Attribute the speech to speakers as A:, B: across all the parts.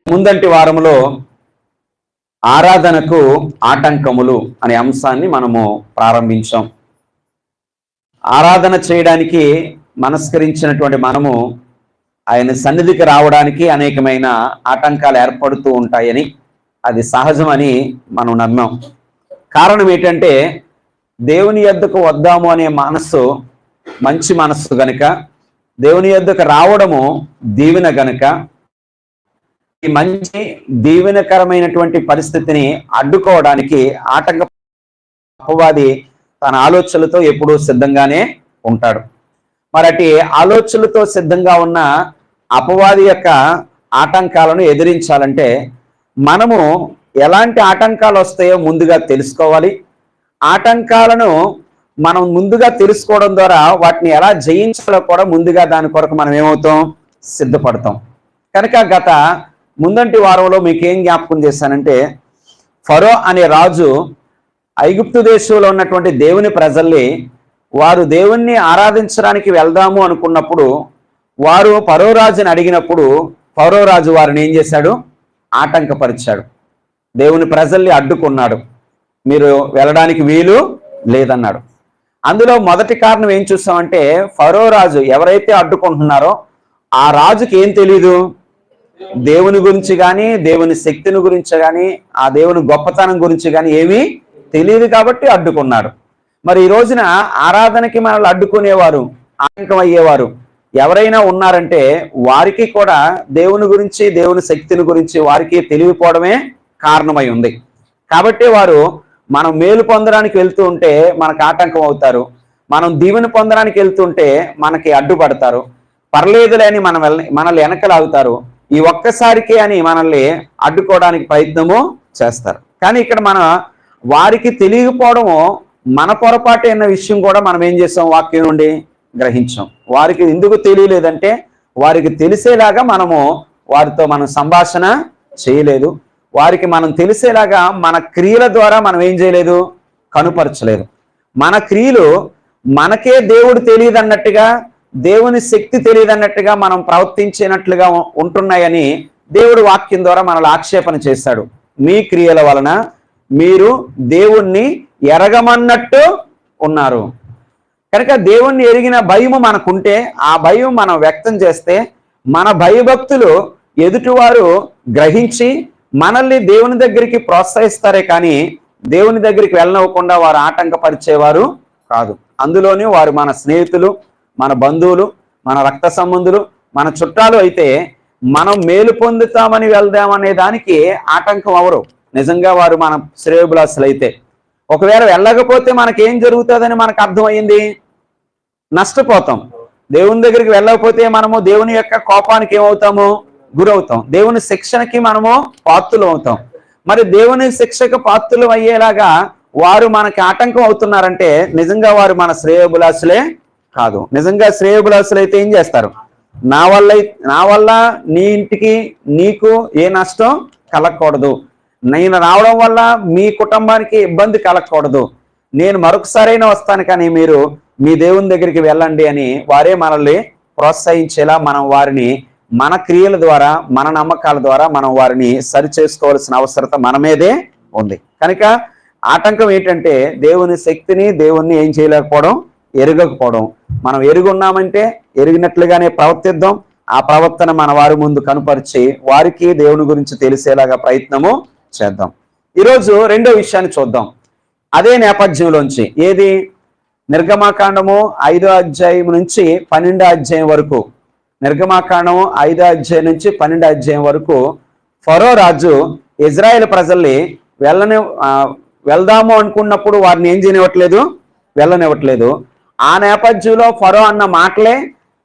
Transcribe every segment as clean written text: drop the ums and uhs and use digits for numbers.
A: ముందంటి వారంలో ఆరాధనకు ఆటంకములు అనే అంశాన్ని మనము ప్రారంభించాం. ఆరాధన చేయడానికి మనస్కరించినటువంటి మనము ఆయన సన్నిధికి రావడానికి అనేకమైన ఆటంకాలు ఏర్పడుతూ ఉంటాయని, అది సహజమని మనం నమ్మాం. కారణం ఏంటంటే దేవుని యొద్దకు వద్దాము అనే మనస్సు మంచి మనస్సు గనుక, దేవుని యొద్దకు రావడము దీవెన గనుక, ఈ మంచి దీవెనకరమైనటువంటి పరిస్థితిని అడ్డుకోవడానికి అపవాది తన ఆలోచనలతో ఎప్పుడూ సిద్ధంగానే ఉంటాడు. మరి అటు ఆలోచనలతో సిద్ధంగా ఉన్న అపవాది యొక్క ఆటంకాలను ఎదిరించాలంటే మనము ఎలాంటి ఆటంకాలు వస్తాయో ముందుగా తెలుసుకోవాలి. ఆటంకాలను మనం ముందుగా తెలుసుకోవడం ద్వారా వాటిని ఎలా జయించాలో కూడా ముందుగా దాని కొరకు మనం ఏమవుతాం, సిద్ధపడతాం. కనుక ముందంటి వారంలో మీకు ఏం జ్ఞాపకం చేశానంటే, ఫరో అనే రాజు ఐగుప్తు దేశంలో ఉన్నటువంటి దేవుని ప్రజల్ని, వారు దేవుణ్ణి ఆరాధించడానికి వెళ్దాము అనుకున్నప్పుడు వారు ఫరో రాజుని అడిగినప్పుడు ఫరో రాజు వారిని ఏం చేశాడు, ఆటంకపరిచాడు. దేవుని ప్రజల్ని అడ్డుకున్నాడు. మీరు వెళ్ళడానికి వీలు లేదన్నాడు. అందులో మొదటి కారణం ఏం చూస్తామంటే, ఫరో రాజు ఎవరైతే అడ్డుకుంటున్నారో ఆ రాజుకి ఏం తెలీదు, దేవుని గురించి కానీ, దేవుని శక్తిని గురించి కానీ, ఆ దేవుని గొప్పతనం గురించి కానీ ఏమీ తెలియదు కాబట్టి అడ్డుకున్నాడు. మరి ఈ రోజున ఆరాధనకి మనల్ని అడ్డుకునేవారు, ఆటంకం అయ్యేవారు ఎవరైనా ఉన్నారంటే వారికి కూడా దేవుని గురించి, దేవుని శక్తిని గురించి వారికి తెలియకపోవడమే కారణమై ఉంది. కాబట్టి వారు మనం మేలు పొందడానికి వెళ్తూ ఉంటే మనకు ఆటంకం అవుతారు, మనం దీవెన పొందడానికి వెళ్తుంటే మనకి అడ్డుపడతారు, పర్లేదులే అని మనల్ని వెనకలాగుతారు, ఈ ఒక్కసారికి అని మనల్ని అడ్డుకోవడానికి ప్రయత్నము చేస్తారు. కానీ ఇక్కడ వారికి తెలియకపోవడము మన పొరపాటు అన్న విషయం కూడా మనం ఏం చేసాం, వాక్యం నుండి గ్రహించాం. వారికి ఎందుకు తెలియలేదంటే వారికి తెలిసేలాగా మనము వారితో మనం సంభాషణ చేయలేదు. వారికి మనం తెలిసేలాగా మన క్రియల ద్వారా మనం ఏం చేయలేదు, కనుపరచలేదు. మన క్రియలు మనకే దేవుడు తెలియదు అన్నట్టుగా, దేవుని శక్తి తెలియదు అన్నట్టుగా మనం ప్రవర్తించినట్లుగా ఉంటున్నాయని దేవుడు వాక్యం ద్వారా మనల్ని ఆక్షేపణ చేశాడు. మీ క్రియల వలన మీరు దేవుణ్ణి ఎరగమన్నట్టు ఉన్నారు. కనుక దేవుణ్ణి ఎరిగిన భయము మనకుంటే, ఆ భయం మనం వ్యక్తం చేస్తే మన భయభక్తులు ఎదుటివారు గ్రహించి మనల్ని దేవుని దగ్గరికి ప్రోత్సహిస్తారే కానీ దేవుని దగ్గరికి వెళ్ళనివ్వకుండా వారు ఆటంకపరిచేవారు కాదు. అందులోని వారు మన స్నేహితులు, మన బంధువులు, మన రక్త సంబంధులు, మన చుట్టాలు అయితే మనం మేలు పొందుతామని వెళ్దామనే దానికి ఆటంకం అవరు. నిజంగా వారు మన శ్రేయోభిలాషులు అయితే, ఒకవేళ వెళ్ళకపోతే మనకేం జరుగుతుందని మనకు అర్థమైంది, నష్టపోతాం. దేవుని దగ్గరికి వెళ్ళకపోతే మనము దేవుని యొక్క కోపానికి ఏమవుతాము, గురవుతాం. దేవుని శిక్షణకి మనము పాత్రులు అవుతాం. మరి దేవుని శిక్షకు పాత్రులు అయ్యేలాగా వారు మనకి ఆటంకం అవుతున్నారంటే నిజంగా వారు మన శ్రేయోభిలాషులే కాదు. నిజంగా శ్రేయోభిలాషులు అయితే ఏం చేస్తారు, నా వల్ల నీ ఇంటికి నీకు ఏ నష్టం కలగకూడదు, నేను రావడం వల్ల మీ కుటుంబానికి ఇబ్బంది కలగకూడదు, నేను మరొకసారైనా వస్తాను కానీ మీరు మీ దేవుని దగ్గరికి వెళ్ళండి అని వారే మనల్ని ప్రోత్సహించేలా మనం వారిని మన క్రియల ద్వారా, మన నమ్మకాల ద్వారా మనం వారిని సరి చేసుకోవాల్సిన అవసరత మన మీదే ఉంది. కనుక ఆటంకం ఏంటంటే దేవుని శక్తిని, దేవుణ్ణి ఏం చేయలేకపోవడం, ఎరగకపోవడం. మనం ఎరుగున్నామంటే ఎరిగినట్లుగానే ప్రవర్తిద్దాం. ఆ ప్రవర్తన మన వారి ముందు కనుపరిచి వారికి దేవుని గురించి తెలిసేలాగా ప్రయత్నము చేద్దాం. ఈరోజు రెండో విషయాన్ని చూద్దాం. అదే నేపథ్యంలోంచి, ఏది, నిర్గమాకాండము 5వ అధ్యాయం నుంచి 12వ అధ్యాయం వరకు, నిర్గమాకాండము 5వ అధ్యాయం నుంచి 12వ అధ్యాయం వరకు ఫరో రాజు ఇజ్రాయేల్ ప్రజల్ని వెళ్దాము అనుకున్నప్పుడు వారిని ఏం చేయనివ్వట్లేదు, వెళ్ళనివ్వట్లేదు. ఆ నేపథ్యంలో ఫరో అన్న మాటలే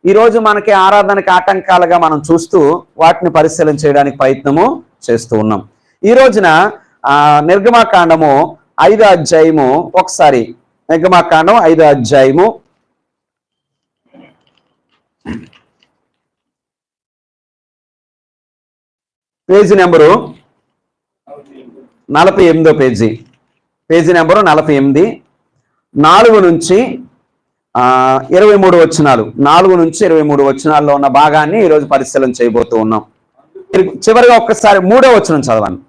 A: ఈరోజు మనకి ఆరాధనకి ఆటంకాలుగా మనం చూస్తూ వాటిని పరిశీలన చేయడానికి ప్రయత్నము చేస్తూ ఉన్నాం. ఈ రోజున నిర్గమాకాండము 5వ అధ్యాయము, ఒకసారి నిర్గమాకాండం 5వ అధ్యాయము పేజీ నెంబరు 48, పేజీ నెంబరు 48, 4 నుంచి 23 వచనాలు, 4 నుంచి 23 వచనాల్లో ఉన్న భాగాన్ని ఈరోజు పరిశీలన చేయబోతూ ఉన్నాం. చివరిగా ఒక్కసారి 3వ వచనం చదవండి.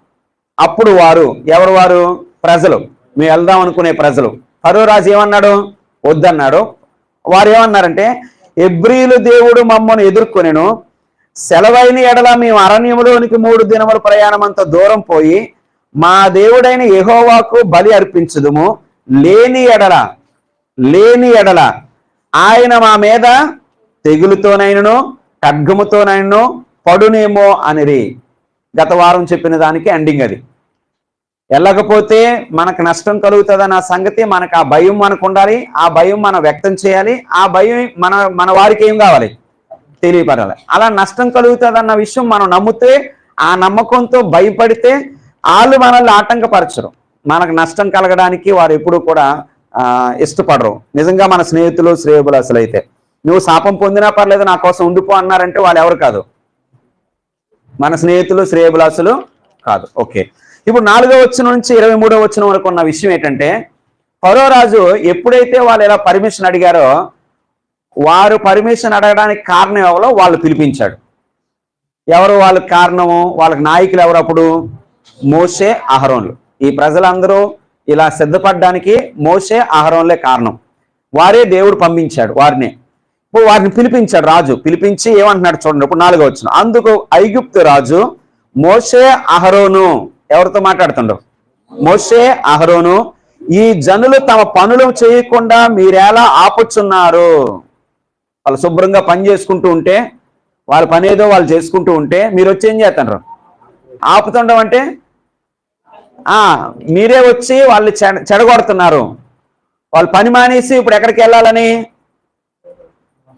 A: అప్పుడు వారు, ఎవరు వారు? ప్రజలు, మేము వెళ్దాం అనుకునే ప్రజలు. ఫరో రాజు ఏమన్నాడు? వద్దన్నాడు. వారు ఏమన్నారంటే, హెబ్రీలు దేవుడు మమ్మల్ని ఎదుర్కొనెను, సెలవైన ఎడల మేము అరణ్యములోనికి 3 దినముల ప్రయాణం అంత దూరం పోయి మా దేవుడైన యెహోవాకు బలి అర్పించుదుము, లేని ఎడల ఆయన మా మీద తెగులుతోనైనను ఖడ్గముతోనైనను పడునేమో అనిరి. గత వారం చెప్పిన దానికి ఎండింగ్ అది. వెళ్ళకపోతే మనకు నష్టం కలుగుతుందన్న సంగతి, మనకు ఆ భయం మనకు ఉండాలి, ఆ భయం మనం వ్యక్తం చేయాలి, ఆ భయం మన వారికి ఏం కావాలి? తెలియపడాలి. అలా నష్టం కలుగుతుందన్న విషయం మనం నమ్మితే, ఆ నమ్మకంతో భయపడితే వాళ్ళు మనల్ని ఆటంకపరచరు. మనకు నష్టం కలగడానికి వారు ఎప్పుడు కూడా ఇష్టపడరు. నిజంగా మన స్నేహితులు, శ్రేయోభిలాషులు అయితే, నువ్వు శాపం పొందినా పర్లేదు నా కోసం ఉండిపో అన్నారంటే వాళ్ళు ఎవరు కాదు? మన స్నేహితులు, శ్రేయోభిలాషులు కాదు. ఓకే, ఇప్పుడు 4వ వచనం నుంచి 23వ వచనం వరకు ఉన్న విషయం ఏంటంటే, ఫరో రాజు ఎప్పుడైతే వాళ్ళు ఇలా పర్మిషన్ అడిగారో, వారు పర్మిషన్ అడగడానికి కారణం ఎవరో వాళ్ళు పిలిపించాడు. ఎవరు వాళ్ళకి కారణము? వాళ్ళకి నాయకులు ఎవరు అప్పుడు? మోషే, అహరోన్లు. ఈ ప్రజలందరూ ఇలా సిద్ధపడడానికి మోషే, అహరోన్లే కారణం. వారే దేవుడు పంపించాడు వారిని. ఇప్పుడు వారిని పిలిపించాడు రాజు. పిలిపించి ఏమంటున్నాడు చూడండి. ఇప్పుడు 4వ వచనం. అందుకు ఐగుప్తు రాజు మోషే, అహరోను, ఎవరితో మాట్లాడుతుండో? మోషే, అహరోను, ఈ జనులు తమ పనులు చేయకుండా మీరెలా ఆపుచున్నారు? వాళ్ళు శుభ్రంగా పని చేసుకుంటూ ఉంటే, వాళ్ళ పని ఏదో వాళ్ళు చేసుకుంటూ ఉంటే మీరు వచ్చి ఏం చేస్తున్నారు? ఆపుతుండం అంటే మీరే వచ్చి వాళ్ళు చెడగొడుతున్నారు. వాళ్ళు పని మానేసి ఇప్పుడు ఎక్కడికి వెళ్ళాలని?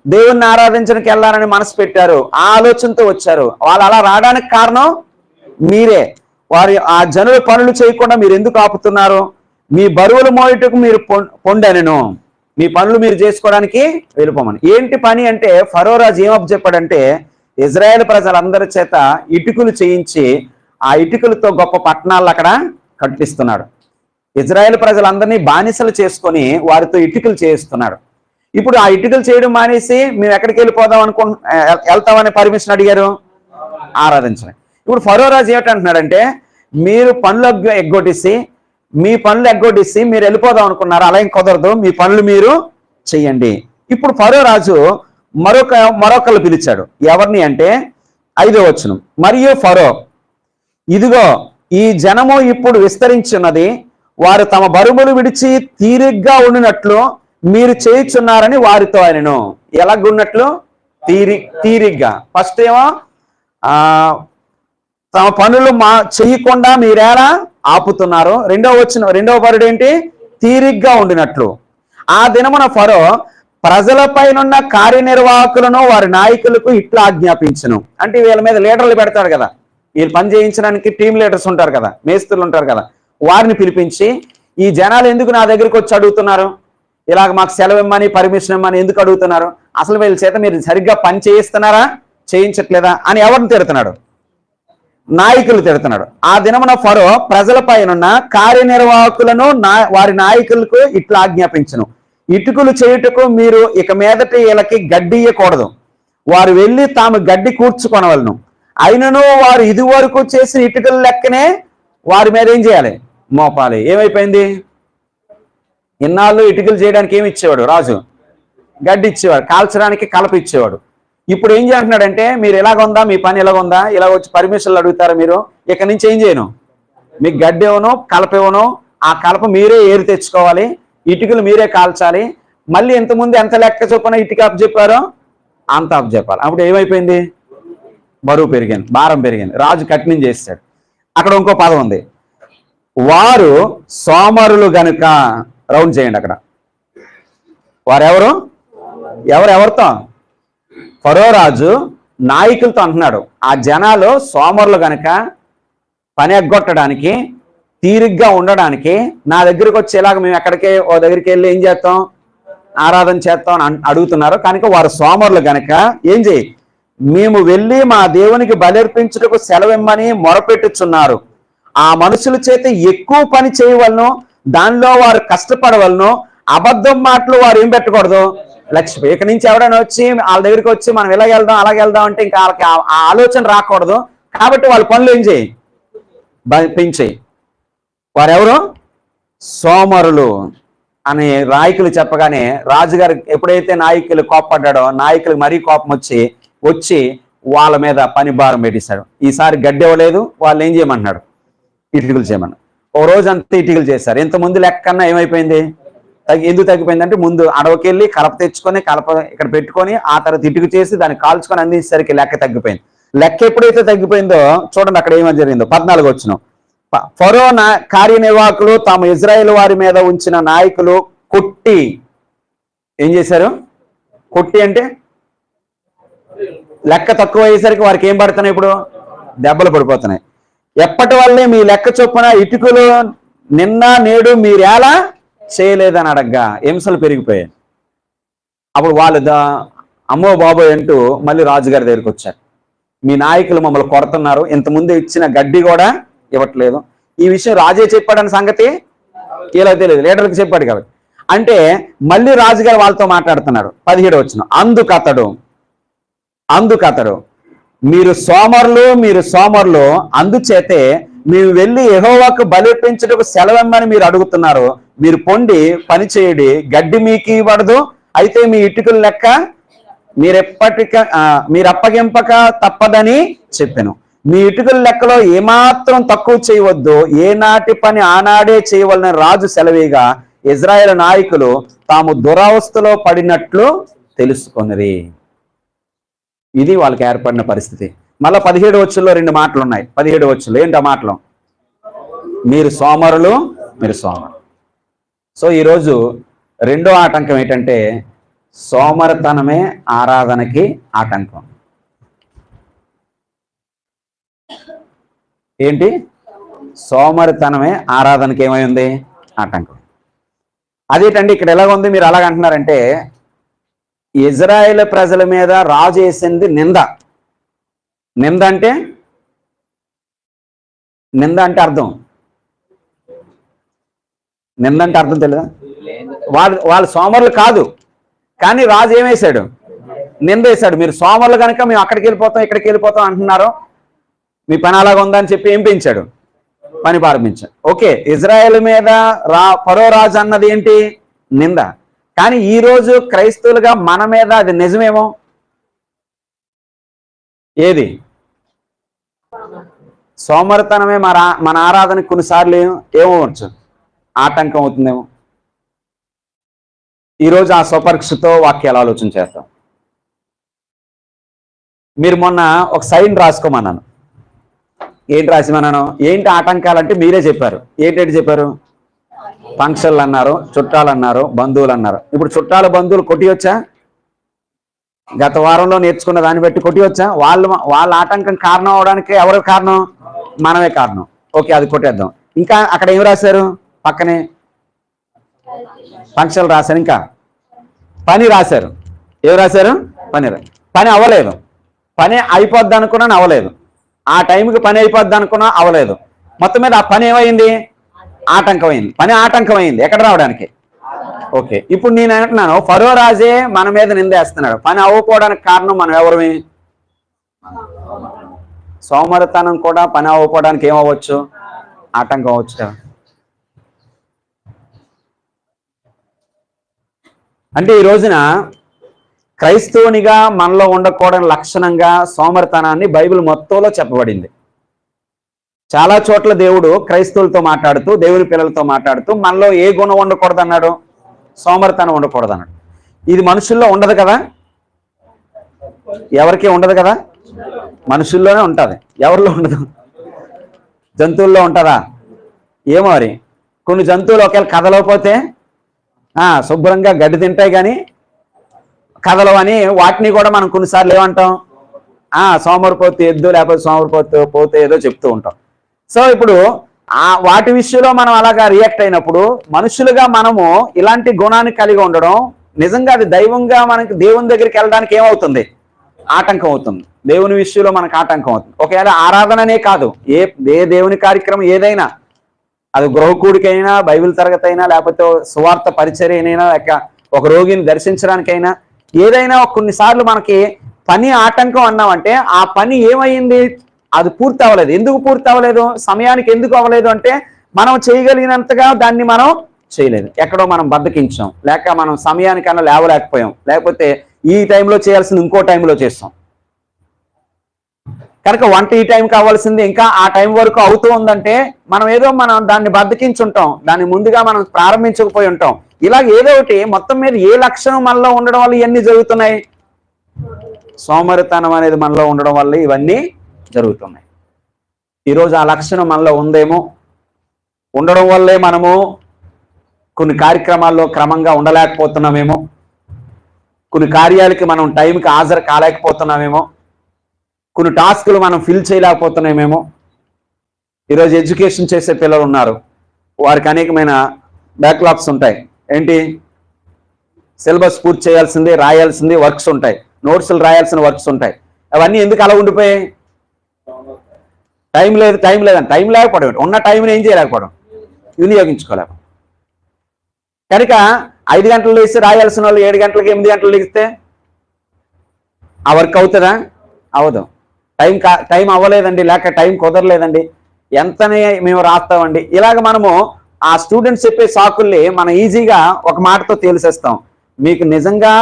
A: దేవుణ్ణి ఆరాధించడానికి వెళ్ళాలని మనసు పెట్టారు. ఆ ఆలోచనతో వచ్చారు. వాళ్ళు అలా రావడానికి కారణం మీరే. వారి ఆ జనుల పనులు చేయకుండా మీరు ఎందుకు ఆపుతున్నారు? మీ బరువులు మోయటకు మీరు పొండెనను, మీ పనులు మీరు చేసుకోవడానికి వెళ్ళిపోమని. ఏంటి పని అంటే, ఫరో రాజు ఏమప్ చెప్పాడంటే, ఇజ్రాయేల్ ప్రజలందరి చేత ఇటుకలు చేయించి ఆ ఇటుకలతో గొప్ప పట్టణాలు అక్కడ కట్టిస్తున్నాడు. ఇజ్రాయేల్ ప్రజలందరినీ బానిసలు చేసుకొని వారితో ఇటుకలు చేయిస్తున్నాడు. ఇప్పుడు ఆ ఇటుకలు చేయడం మానేసి మేము ఎక్కడికి వెళ్తామని పర్మిషన్ అడిగారు? ఆరాధించడం. ఇప్పుడు ఫరో రాజు ఏమిటంటున్నాడంటే, మీరు పనులు ఎగ్గొట్టేసి మీరు వెళ్ళిపోదాం అనుకున్నారు, అలా ఏం కుదరదు, మీ పనులు మీరు చెయ్యండి. ఇప్పుడు ఫరో రాజు మరొకళ్ళు పిలిచాడు. ఎవరిని అంటే 5వ వచనం. మరియు ఫరో, ఇదిగో ఈ జనము ఇప్పుడు విస్తరించున్నది, వారు తమ బరువులు విడిచి తీరిగ్గా ఉండినట్లు మీరు చేయుచున్నారని వారితో ఆయనను. ఎలాగున్నట్లు? తీరిగ్గా. ఫస్ట్ ఏమో తమ పనులు చెయ్యకుండా మీరేలా ఆపుతున్నారు. రెండవ పరుడు ఏంటి? తీరిగ్గా ఉండినట్లు. ఆ దినమున ఫరో ప్రజలపైనున్న కార్యనిర్వాహకులను వారి నాయకులకు ఇట్లా ఆజ్ఞాపించును. అంటే వీళ్ళ మీద లీడర్లు పెడతాడు కదా, వీళ్ళు పని చేయించడానికి టీం లీడర్స్ ఉంటారు కదా, మేస్త్రులు ఉంటారు కదా, వారిని పిలిపించి ఈ జనాలు ఎందుకు నా దగ్గరికి వచ్చి అడుగుతున్నారు? ఇలాగ మాకు సెలవు ఇమ్మని, పర్మిషన్ ఇమ్మని ఎందుకు అడుగుతున్నారు? అసలు వీళ్ళ చేత మీరు సరిగ్గా పని చేయిస్తున్నారా, చేయించట్లేదా అని ఎవరిని తిడుతున్నాడు? నాయకులు తిడుతున్నాడు. ఆ దినమున ఫరో ప్రజలపైనున్న కార్యనిర్వాహకులను వారి నాయకులకు ఇట్లా ఆజ్ఞాపించును, ఇటుకలు చేయుటకు మీరు ఇక మీదట వీళ్ళకి గడ్డి ఇయ్యకూడదు, వారు వెళ్ళి తాము గడ్డి కూర్చుకొనవలను. అయినను వారు ఇది వరకు చేసిన ఇటుకల లెక్కనే వారి మీద ఏం చేయాలి? మోపాలి. ఏమైపోయింది? ఇన్నాళ్ళు ఇటుకలు చేయడానికి ఏమి ఇచ్చేవాడు రాజు? గడ్డి ఇచ్చేవాడు, కాల్చడానికి కలప ఇచ్చేవాడు. ఇప్పుడు ఏం చేస్తున్నాడంటే, మీరు ఎలాగుందా, మీ పని ఎలాగుందా, ఇలా వచ్చి పర్మిషన్లు అడుగుతారా మీరు? ఇక్కడి నుంచి ఏం చేయను, మీకు గడ్డి ఇవ్వను, కలప ఇవ్వను, ఆ కలప మీరే ఏరు తెచ్చుకోవాలి, ఇటుకలు మీరే కాల్చాలి, మళ్ళీ ఇంతకుముందు ఎంత లెక్క చొప్పున ఇటుక అప్ చెప్పారో అంత అప్ చెప్పాలి. అప్పుడు ఏమైపోయింది? బరువు పెరిగింది, భారం పెరిగింది. రాజు కఠినం చేస్తాడు. అక్కడ ఇంకో పదం ఉంది, వారు సోమరులు గనుక. రౌండ్ చేయండి అక్కడ. వారెవరు? ఎవరితో? ఫరో రాజు నాయకులతో అంటున్నాడు. ఆ జనాలు సోమరులు గనక పని ఎగ్గొట్టడానికి, తీరిగ్గా ఉండడానికి నా దగ్గరికి వచ్చి ఇలాగ మేము ఎక్కడికి ఓ దగ్గరికి వెళ్ళి ఏం చేస్తాం, ఆరాధన చేస్తాం అని అడుగుతున్నారు. కనుక వారు సోమరులు గనక ఏం చేయి, మేము వెళ్ళి మా దేవునికి బలర్పించుటకు సెలవిమ్మని మొరపెట్టుచున్నారు. ఆ మనుషుల చేత ఎక్కువ పని చేయవలను, దానిలో వారు కష్టపడవలను, అబద్ధం మాటలు వారు ఏం పెట్టకూడదు, లక్ష్యం. ఇక్కడి నుంచి ఎవరైనా వచ్చి వాళ్ళ దగ్గరికి వచ్చి మనం ఇలాగ వెళ్దాం అలాగే వెళ్దాం అంటే ఇంకా వాళ్ళకి ఆ ఆలోచన రాకూడదు. కాబట్టి వాళ్ళ పనులు ఏం చేయి, పెంచేయి. వారెవరు? సోమరులు అని నాయకులు చెప్పగానే రాజుగారు ఎప్పుడైతే నాయకులు కోప్పడ్డాడో నాయకులకు మరీ కోపం వచ్చి వాళ్ళ మీద పని భారం పెట్టేశాడు. ఈసారి గడ్డి ఇవ్వలేదు, వాళ్ళు ఏం చేయమంటున్నాడు, ఇటుకలు చేయమన్నాడు. ఓ రోజంతా ఇటుకలు చేశారు. ఇంతకుముందు లెక్కన్నా ఏమైపోయింది, ఎందుకు తగ్గిపోయింది అంటే ముందు అడవికి వెళ్ళి కలప తెచ్చుకొని కలప ఇక్కడ పెట్టుకొని ఆ తర్వాత ఇటుక చేసి దాన్ని కాల్చుకొని అందించేసరికి లెక్క తగ్గిపోయింది. లెక్క ఎప్పుడైతే తగ్గిపోయిందో చూడండి అక్కడ ఏమని జరిగిందో. 14 వచనం. ఫరో కార్యనిర్వాహకులు తాము ఇజ్రాయేల్ వారి మీద ఉంచిన నాయకులు కొట్టి ఏం చేశారు? కొట్టి అంటే లెక్క తక్కువ అయ్యేసరికి వారికి ఏం పడుతున్నాయి, ఇప్పుడు దెబ్బలు పడిపోతున్నాయి. ఎప్పటి వల్లే మీ లెక్క చొప్పున ఇటుకలు నిన్న నేడు మీరేలా చేయలేదని అడగ్గా హింసలు పెరిగిపోయాయి. అప్పుడు వాళ్ళు అమ్మో బాబోయ్ అంటూ మళ్ళీ రాజుగారి దగ్గరికి వచ్చారు. మీ నాయకులు మమ్మల్ని కొడుతున్నారు, ఇంతకుముందు ఇచ్చిన గడ్డి కూడా ఇవ్వట్లేదు. ఈ విషయం రాజే చెప్పాడని సంగతి ఇలా తెలియదు, లీడర్కి చెప్పాడు కాబట్టి. అంటే మళ్ళీ రాజుగారు వాళ్ళతో మాట్లాడుతున్నాడు. 17 వచనం. అందుకతడు మీరు సోమరులు అందుచేతే మేము వెళ్ళి యెహోవాకు బలిర్పించుటకు సెలవిమ్మని మీరు అడుగుతున్నారు. మీరు పొండి పని చేయడి, గడ్డి మీకు ఇవ్వడదు. అయితే మీ ఇటుకల లెక్క మీరు అప్పగింపక తప్పదని చెప్పాను. మీ ఇటుకల లెక్కలో ఏమాత్రం తక్కువ చేయవద్దు, ఏనాటి పని ఆనాడే చేయవలనని రాజు సెలవిగా ఇజ్రాయేల్ నాయకులు తాము దురవస్థలో పడినట్లు తెలుసుకొనిరి. ఇది వాళ్ళకి ఏర్పడిన పరిస్థితి. మళ్ళీ 17 వచనంలో 2 మాటలు ఉన్నాయి. 17 వచనంలో ఏంటి ఆ మాటలు? మీరు సోమరులు. సో ఈరోజు రెండో ఆటంకం ఏంటంటే సోమరితనమే ఆరాధనకి ఆటంకం. ఏంటి? సోమరితనమే ఆరాధనకి ఏమైంది? ఆటంకం. అదేంటండి ఇక్కడ ఎలాగ ఉంది, మీరు అలాగంటున్నారంటే ఇజ్రాయేల్ ప్రజల మీద రాజు వేసింది నింద. నింద అంటే అర్థం, నింద అంటే అర్థం తెలియదా? వాళ్ళు సోమరులు కాదు, కానీ రాజు ఏమేశాడు? నింద వేశాడు. మీరు సోమరులు కనుక మేము అక్కడికి వెళ్ళిపోతాం ఇక్కడికి వెళ్ళిపోతాం అంటున్నారు, మీ పని అలాగా ఉందని చెప్పి ఏం పెంచాడు? పని ప్రారంభించాడు. ఓకే, ఇజ్రాయేల్ మీద ఫరో రాజు అన్నది ఏంటి? నింద. కానీ ఈ రోజు క్రైస్తవులుగా మన మీద అది నిజమేమో? ఏది? సోమరితనమే మన ఆరాధనకు కొన్నిసార్లు ఏమవచ్చు, ఆటంకం అవుతుందేమో. ఈరోజు ఆ స్వపరీక్షతో వాక్యాలు ఆలోచన చేస్తాం. మీరు మొన్న ఒక సైన్ రాసుకోమన్నాను. ఏంటి రాసిమన్నాను? ఏంటి ఆటంకాలంటే మీరే చెప్పారు. ఏంటంటే చెప్పారు? ఫంక్షన్లు అన్నారు, చుట్టాలు అన్నారు, బంధువులు అన్నారు. ఇప్పుడు చుట్టాలు బంధువులు కొట్టివచ్చా? గత వారంలో నేర్చుకున్న దాన్ని బట్టి కొట్టివచ్చా? వాళ్ళ ఆటంకం కారణం అవడానికి ఎవరు కారణం? మనమే కారణం. ఓకే, అది కొట్టేద్దాం. ఇంకా అక్కడ ఏం రాశారు? పక్కనే ఫంక్షన్లు రాశారు, ఇంకా పని రాశారు. ఏం రాశారు? పని అవ్వలేదు. పని అయిపోద్ది అనుకున్నాను, అవ్వలేదు. ఆ టైంకి పని అయిపోద్ది అనుకున్నా, అవ్వలేదు. మొత్తం మీద ఆ పని ఏమైంది? ఆటంకమైంది. పని ఆటంకమైంది ఎక్కడ రావడానికి. ఓకే, ఇప్పుడు నేను అంటున్నాను ఫరో రాజే మన మీద నిందేస్తున్నాడు. పని అవ్వకపోవడానికి కారణం మనం ఎవరిమి? సోమరితనం కూడా పని అవ్వకపోవడానికి ఏమవ్వచ్చు? ఆటంకం అవ్వచ్చు కదా. అంటే ఈ రోజున క్రైస్తవునిగా మనలో ఉండకూడని లక్షణంగా సోమరితనాన్ని బైబిల్ మొత్తంలో చెప్పబడింది. చాలా చోట్ల దేవుడు క్రైస్తవులతో మాట్లాడుతూ, దేవుని పిల్లలతో మాట్లాడుతూ మనలో ఏ గుణం ఉండకూడదు అన్నాడు? సోమరితనం ఉండకూడదు అన్నాడు. ఇది మనుషుల్లో ఉండదు కదా, ఎవరికీ ఉండదు కదా, మనుషుల్లోనే ఉంటుంది. ఎవరిలో ఉండదు? జంతువుల్లో ఉంటుందా? ఏమో మరి. కొన్ని జంతువులు ఒకవేళ కదలకపోతే శుభ్రంగా గడ్డి తింటాయి కానీ కదలవని వాటిని కూడా మనం కొన్నిసార్లు ఏమంటాం? సోమరిపోతే ఎద్దు, లేకపోతే పోతే ఏదో చెప్తూ ఉంటాం. సో ఇప్పుడు వాటి విషయంలో మనం అలాగా రియాక్ట్ అయినప్పుడు మనుషులుగా మనము ఇలాంటి గుణాన్ని కలిగి ఉండడం నిజంగా అది దైవంగా మనకి దేవుని దగ్గరికి వెళ్ళడానికి ఏమవుతుంది? ఆటంకం అవుతుంది. దేవుని విషయంలో మనకు ఆటంకం అవుతుంది. ఒకవేళ ఆరాధననే కాదు, ఏ దేవుని కార్యక్రమం ఏదైనా అది గృహకూడికైనా, బైబిల్ తరగతి అయినా, లేకపోతే సువార్త పరిచర్యనైనా, లేక ఒక రోగిని దర్శించడానికైనా, ఏదైనా కొన్నిసార్లు మనకి పని ఆటంకం అన్నామంటే ఆ పని ఏమైంది, అది పూర్తి అవ్వలేదు. ఎందుకు పూర్తి అవ్వలేదు, సమయానికి ఎందుకు అవ్వలేదు అంటే మనం చేయగలిగినంతగా దాన్ని మనం చేయలేదు. ఎక్కడో మనం బద్దకించాం, లేక మనం సమయానికన్నా లేవలేకపోయాం, లేకపోతే ఈ టైంలో చేయాల్సింది ఇంకో టైంలో చేస్తాం. కనుక వంట ఈ టైం కావాల్సింది ఇంకా ఆ టైం వరకు అవుతూ ఉందంటే మనం దాన్ని బద్దకించుంటాం, దాన్ని ముందుగా మనం ప్రారంభించకపోయి ఉంటాం. ఇలా ఏదో ఒకటి మొత్తం మీద ఏ లక్షణం మనలో ఉండడం వల్ల ఇవన్నీ జరుగుతున్నాయి, సోమరితనం అనేది మనలో ఉండడం వల్ల ఇవన్నీ జరుగుతున్నాయి. ఈరోజు ఆ లక్షణం మనలో ఉందేమో, ఉండడం వల్లే మనము కొన్ని కార్యక్రమాల్లో క్రమంగా ఉండలేకపోతున్నామేమో, కొన్ని కార్యాలకి మనం టైంకి హాజరు కాలేకపోతున్నామేమో, కొన్ని టాస్కులు మనం ఫిల్ చేయలేకపోతున్నామేమో. ఈరోజు ఎడ్యుకేషన్ చేసే పిల్లలు ఉన్నారు, వారికి అనేకమైన బ్యాక్లాగ్స్ ఉంటాయి. ఏంటి, సిలబస్ పూర్తి చేయాల్సింది, రాయాల్సింది వర్క్స్ ఉంటాయి, నోట్స్లు రాయాల్సిన వర్క్స్ ఉంటాయి. అవన్నీ ఎందుకు అలా ఉండిపోయాయి, టైం లేదని టైం లేకపోవడం, ఉన్న టైంని ఏం చేయలేకపోవడం, వినియోగించుకోలేకపోవడం. కనుక 5 గంటలు లేచి రాయాల్సిన వాళ్ళు 7 గంటలకి 8 గంటలు లేస్తే ఆ వర్క్ అవుతుందా, అవదు. టైం అవ్వలేదండి, లేక టైం కుదరలేదండి, ఎంతనే మేము రాస్తామండి. ఇలాగ మనము ఆ స్టూడెంట్స్ చెప్పే సాకుల్ని మనం ఈజీగా ఒక మాటతో తేల్చేస్తాం. మీకు నిజంగా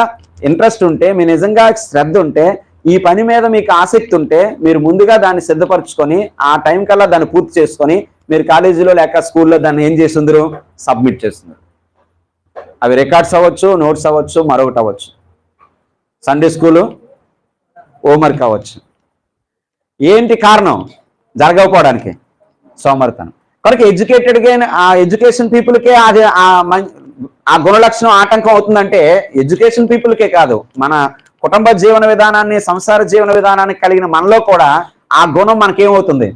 A: ఇంట్రెస్ట్ ఉంటే, మీ నిజంగా శ్రద్ధ ఉంటే, ఈ పని మీద మీకు ఆసక్తి ఉంటే మీరు ముందుగా దాన్ని సిద్ధపరచుకొని ఆ టైం కల్లా దాన్ని పూర్తి చేసుకొని మీరు కాలేజీలో లేక స్కూల్లో దాన్ని ఏం చేస్తుందరు, సబ్మిట్ చేస్తున్నారు. అవి రికార్డ్స్ అవ్వచ్చు, నోట్స్ అవ్వచ్చు, మరొకటి అవ్వచ్చు, సండే స్కూలు హోంవర్క్ అవ్వచ్చు. ఏంటి కారణం జరగకపోవడానికి, సోమరితనం. కనుక ఎడ్యుకేటెడ్గా ఆ ఎడ్యుకేషన్ పీపుల్కే అది ఆ గుణలక్షణం ఆటంకం అవుతుందంటే ఎడ్యుకేషన్ పీపుల్కే కాదు, మన కుటుంబ జీవన విధానాన్ని, సంసార జీవన విధానాన్ని కలిగిన మనలో కూడా ఆ గుణం మనకేమవుతుంది,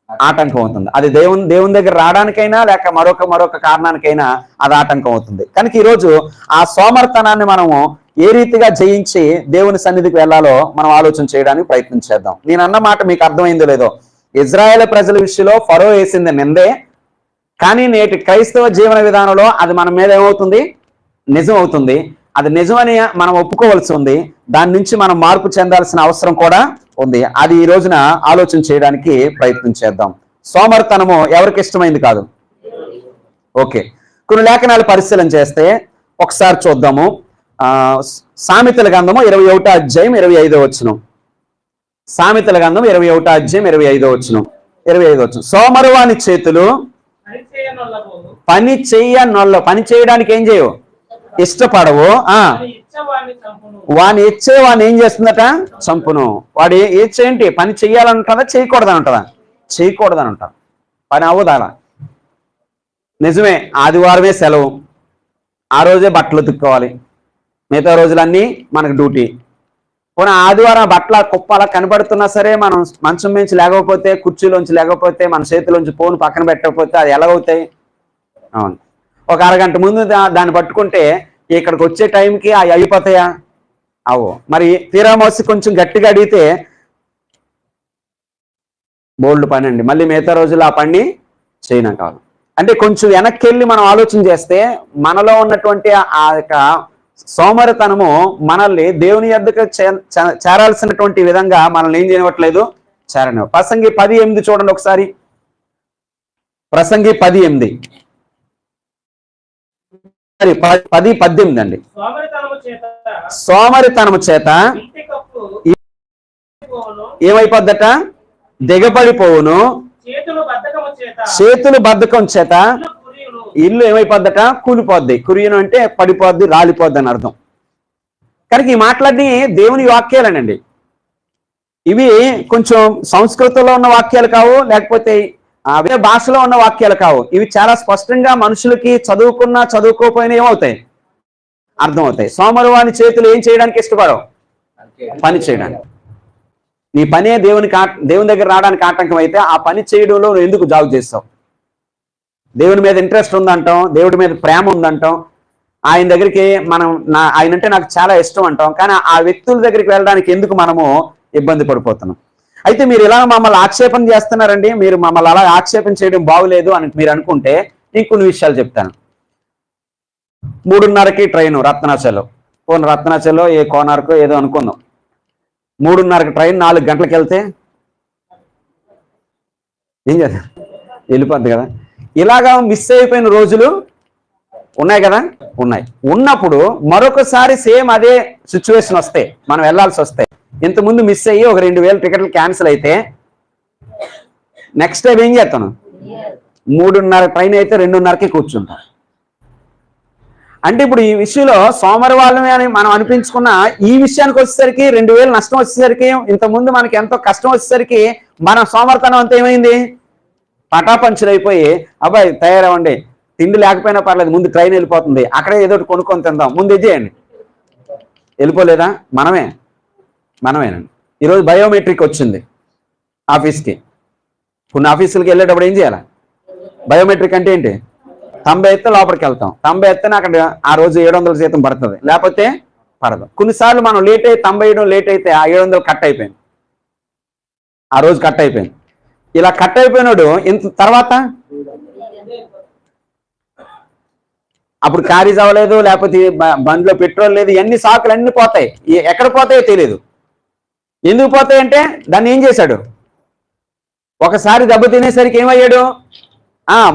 A: ఆటంకం అవుతుంది. అది దేవుని దగ్గర రావడానికైనా లేక మరొక కారణానికైనా అది ఆటంకం అవుతుంది. కనుక ఈరోజు ఆ సోమరితనాన్ని మనము ఏ రీతిగా జయించి దేవుని సన్నిధికి వెళ్ళాలో మనం ఆలోచన చేయడానికి ప్రయత్నం చేద్దాం. నేను అన్న మాట మీకు అర్థమైందో లేదో, ఇజ్రాయేల్ ప్రజల విషయంలో ఫరో వేసింది నిందే, కానీ నేటి క్రైస్తవ జీవన విధానంలో అది మన మీద ఏమవుతుంది, నిజం అవుతుంది. అది నిజమని మనం ఒప్పుకోవాల్సి ఉంది. దాని నుంచి మనం మార్పు చెందాల్సిన అవసరం కూడా ఉంది. అది ఈ రోజున ఆలోచన చేయడానికి ప్రయత్నం చేద్దాం. సోమరితనము ఎవరికి ఇష్టమైంది కాదు. ఓకే, కొన్ని లేఖనాలు పరిశీలన చేస్తే ఒకసారి చూద్దాము. సామెతల గ్రంథము 21వ అధ్యాయం 25వ వచనం. సామెతల గ్రంథం 21వ అధ్యాయం 25వ వచనం. 25వ వచనం. సోమరువాని చేతులు పని చేయడానికి ఏం చేయవు, ఇష్టపడవు. వాని ఇచ్చే వాడిని ఏం చేస్తుందట, చంపును. వాడు ఏంటి, పని చెయ్యాలంటుందా, చేయకూడదని ఉంటుందా, చేయకూడదని ఉంటారు. పని అవ్వదు అలా. నిజమే, ఆదివారమే సెలవు, ఆ రోజే బట్టలు ఉతుక్కోవాలి, మిగతా రోజులన్నీ మనకు డ్యూటీ. పోనీ ఆదివారం బట్టల కుప్ప అలా కనబడుతున్నా సరే, మనం మంచం నుంచి లేకపోతే, కుర్చీలోంచి లేకపోతే, మన చేతిలోంచి ఫోన్ పక్కన పెట్టకపోతే అది ఎలాగవుతాయి. అవును, ఒక అరగంట ముందు దాన్ని పట్టుకుంటే ఇక్కడికి వచ్చే టైంకి అవి అయిపోతాయా, అవు. మరి తీరామోసి కొంచెం గట్టిగా అడిగితే బోల్డ్ పని అండి, మళ్ళీ మిగతా రోజులు ఆ పని చేయడం కాదు. అంటే కొంచెం వెనక్కి వెళ్ళి మనం ఆలోచన చేస్తే మనలో ఉన్నటువంటి ఆ యొక్క సోమరితనము మనల్ని దేవుని యొద్దకు చేరాల్సినటువంటి విధంగా మనల్ని ఏం చేయనివ్వట్లేదు, చేరనివ్వ. ప్రసంగి 10:8 చూడండి ఒకసారి. ప్రసంగి 10:8, 10:18 అండి. సోమరితనము చేత ఏమైపోద్దట, దిగపడిపోవును. చేతులు బద్ధకం చేత ఇల్లు ఏమైపోద్దట, కూలిపోద్ది. కురియను అంటే పడిపోద్ది, రాలిపోద్ది అని అర్థం. కనుక ఈ మాటలన్నీ దేవుని వాక్యాలేనండి. ఇవి కొంచెం సంస్కృతంలో ఉన్న వాక్యాలు కావు, లేకపోతే అవే భాషలో ఉన్న వాక్యాలు కావు. ఇవి చాలా స్పష్టంగా మనుషులకి చదువుకున్నా చదువుకోకపోయినా ఏమవుతాయి, అర్థం అవుతాయి. సోమరువాని చేతులు ఏం చేయడానికి ఇష్టపడవు, పని చేయడానికి. నీ పనే దేవుని దగ్గర రావడానికి ఆటంకం అయితే ఆ పని చేయడంలో నువ్వు ఎందుకు జాబ్ చేస్తావు? దేవుని మీద ఇంట్రెస్ట్ ఉందంటాం, దేవుడి మీద ప్రేమ ఉందంటాం, ఆయన దగ్గరికి ఆయన అంటే నాకు చాలా ఇష్టం అంటాం, కానీ ఆ వ్యక్తుల దగ్గరికి వెళ్ళడానికి ఎందుకు మనము ఇబ్బంది పడిపోతున్నాం? అయితే మీరు ఇలా మమ్మల్ని ఆక్షేపణ చేస్తున్నారండి, మీరు మమ్మల్ని అలా ఆక్షేపణ చేయడం బాగులేదు అని మీరు అనుకుంటే నేను కొన్ని విషయాలు చెప్తాను. 3:30కి ట్రైన్ రత్నాచలం, రత్నాచలం ఏ కోనార్కో ఏదో అనుకుందాం. 3:30కి ట్రైన్ 4 గంటలకు వెళ్తే ఏం చేద్దాం, వెళ్ళిపోద్ది కదా. ఇలాగా మిస్ అయిపోయిన రోజులు ఉన్నాయి కదా, ఉన్నాయి. ఉన్నప్పుడు మరొకసారి సేమ్ అదే సిచ్యువేషన్ వస్తే మనం వెళ్ళాల్సి వస్తే, ఇంతకుముందు మిస్ అయ్యి ఒక 2,000 టికెట్లు క్యాన్సిల్ అయితే నెక్స్ట్ టైం ఏం చేస్తాను? 3:30 ట్రైన్ అయితే 2:30కి కూర్చుంటా. అంటే ఇప్పుడు ఈ విషయంలో సోమవారమే అని మనం అనిపించుకున్న ఈ విషయానికి వచ్చేసరికి 2,000 నష్టం వచ్చేసరికి, ఇంతకుముందు మనకి ఎంతో కష్టం వచ్చేసరికి మన సోమర్తనం అంతా ఏమైంది? పటాపంచులు అయిపోయి, అబ్బాయి తయారవ్వండి, తిండి లేకపోయినా పర్లేదు, ముందు ట్రైన్ వెళ్ళిపోతుంది, అక్కడే ఏదో కొనుక్కొని తిందాం, ముందు ఇది చేయండి. వెళ్ళిపోలేదా? మనమేనండి. ఈరోజు బయోమెట్రిక్ వచ్చింది ఆఫీస్కి. కొన్ని ఆఫీసులకి వెళ్ళేటప్పుడు ఏం చేయాలి? బయోమెట్రిక్ అంటే ఏంటి? తంబ ఎత్తే లోపలికి వెళ్తాం, తంబ ఎత్తేనే అక్కడ ఆ రోజు 700 జీతం పడుతుంది, లేకపోతే పడదు. కొన్నిసార్లు మనం లేట్ అయ్యి తంబ వేయడం లేట్ అయితే ఆ 700 కట్ అయిపోయింది, ఆ రోజు కట్ అయిపోయింది. ఇలా కట్ అయిపోయినాడు ఇంత తర్వాత అప్పుడు క్యారేజ్ అవ్వలేదు, లేకపోతే బండిలో పెట్రోల్ లేదు, ఇవన్నీ సాకులు అన్నీ పోతాయి. ఎక్కడ పోతాయో తెలియదు. ఎందుకు పోతాయంటే దాన్ని ఏం చేశాడు? ఒకసారి దెబ్బ తినేసరికి ఏమయ్యాడు?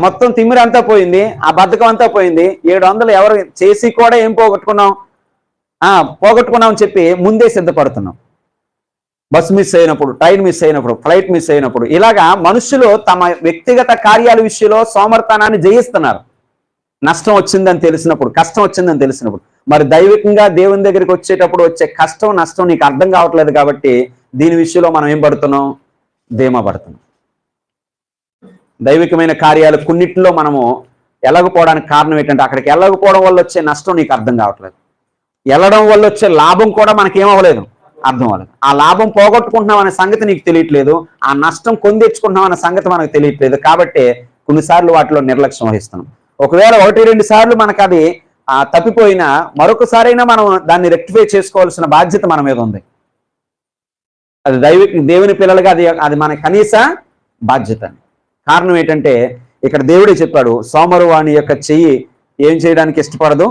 A: మొత్తం తిమ్మిరి అంతా పోయింది, ఆ బద్ధకం అంతా పోయింది. 700 ఎవరు చేసి కూడా ఏం పోగొట్టుకున్నాం అని చెప్పి ముందే సిద్ధపడుతున్నాం. బస్సు మిస్ అయినప్పుడు, ట్రైన్ మిస్ అయినప్పుడు, ఫ్లైట్ మిస్ అయినప్పుడు, ఇలాగా మనుషులు తమ వ్యక్తిగత కార్యాల విషయంలో సోమర్తనాన్ని జయిస్తున్నారు. నష్టం వచ్చిందని తెలిసినప్పుడు, కష్టం వచ్చిందని తెలిసినప్పుడు. మరి దైవికంగా దేవుని దగ్గరికి వచ్చేటప్పుడు వచ్చే కష్టం నష్టం నీకు అర్థం కావట్లేదు కాబట్టి దీని విషయంలో మనం ఏం పడుతున్నాం? ధీమా పడుతున్నాం. దైవికమైన కార్యాలు కొన్నిటిలో మనము వెళ్ళకపోవడానికి కారణం ఏంటంటే అక్కడికి వెళ్ళకపోవడం వల్ల వచ్చే నష్టం నీకు అర్థం కావట్లేదు, వెళ్ళడం వల్ల వచ్చే లాభం కూడా మనకేమవ్వలేదు, అర్థం అవ్వలేదు. ఆ లాభం పోగొట్టుకుంటున్నాం అనే సంగతి నీకు తెలియట్లేదు, ఆ నష్టం కొని తెచ్చుకుంటున్నాం అనే సంగతి మనకు తెలియట్లేదు. కాబట్టి కొన్నిసార్లు వాటిలో నిర్లక్ష్యం వహిస్తున్నాం. ఒకవేళ 1-2 సార్లు మనకు అది తప్పిపోయినా మరొకసారైనా మనం దాన్ని రెక్టిఫై చేసుకోవాల్సిన బాధ్యత మన మీద ఉంది. అది దేవుని పిల్లలుగా అది మన కనీస బాధ్యత. కారణం ఏంటంటే ఇక్కడ దేవుడే చెప్పాడు, సోమరు వాని యొక్క చెయ్యి ఏం చేయడానికి ఇష్టపడదు?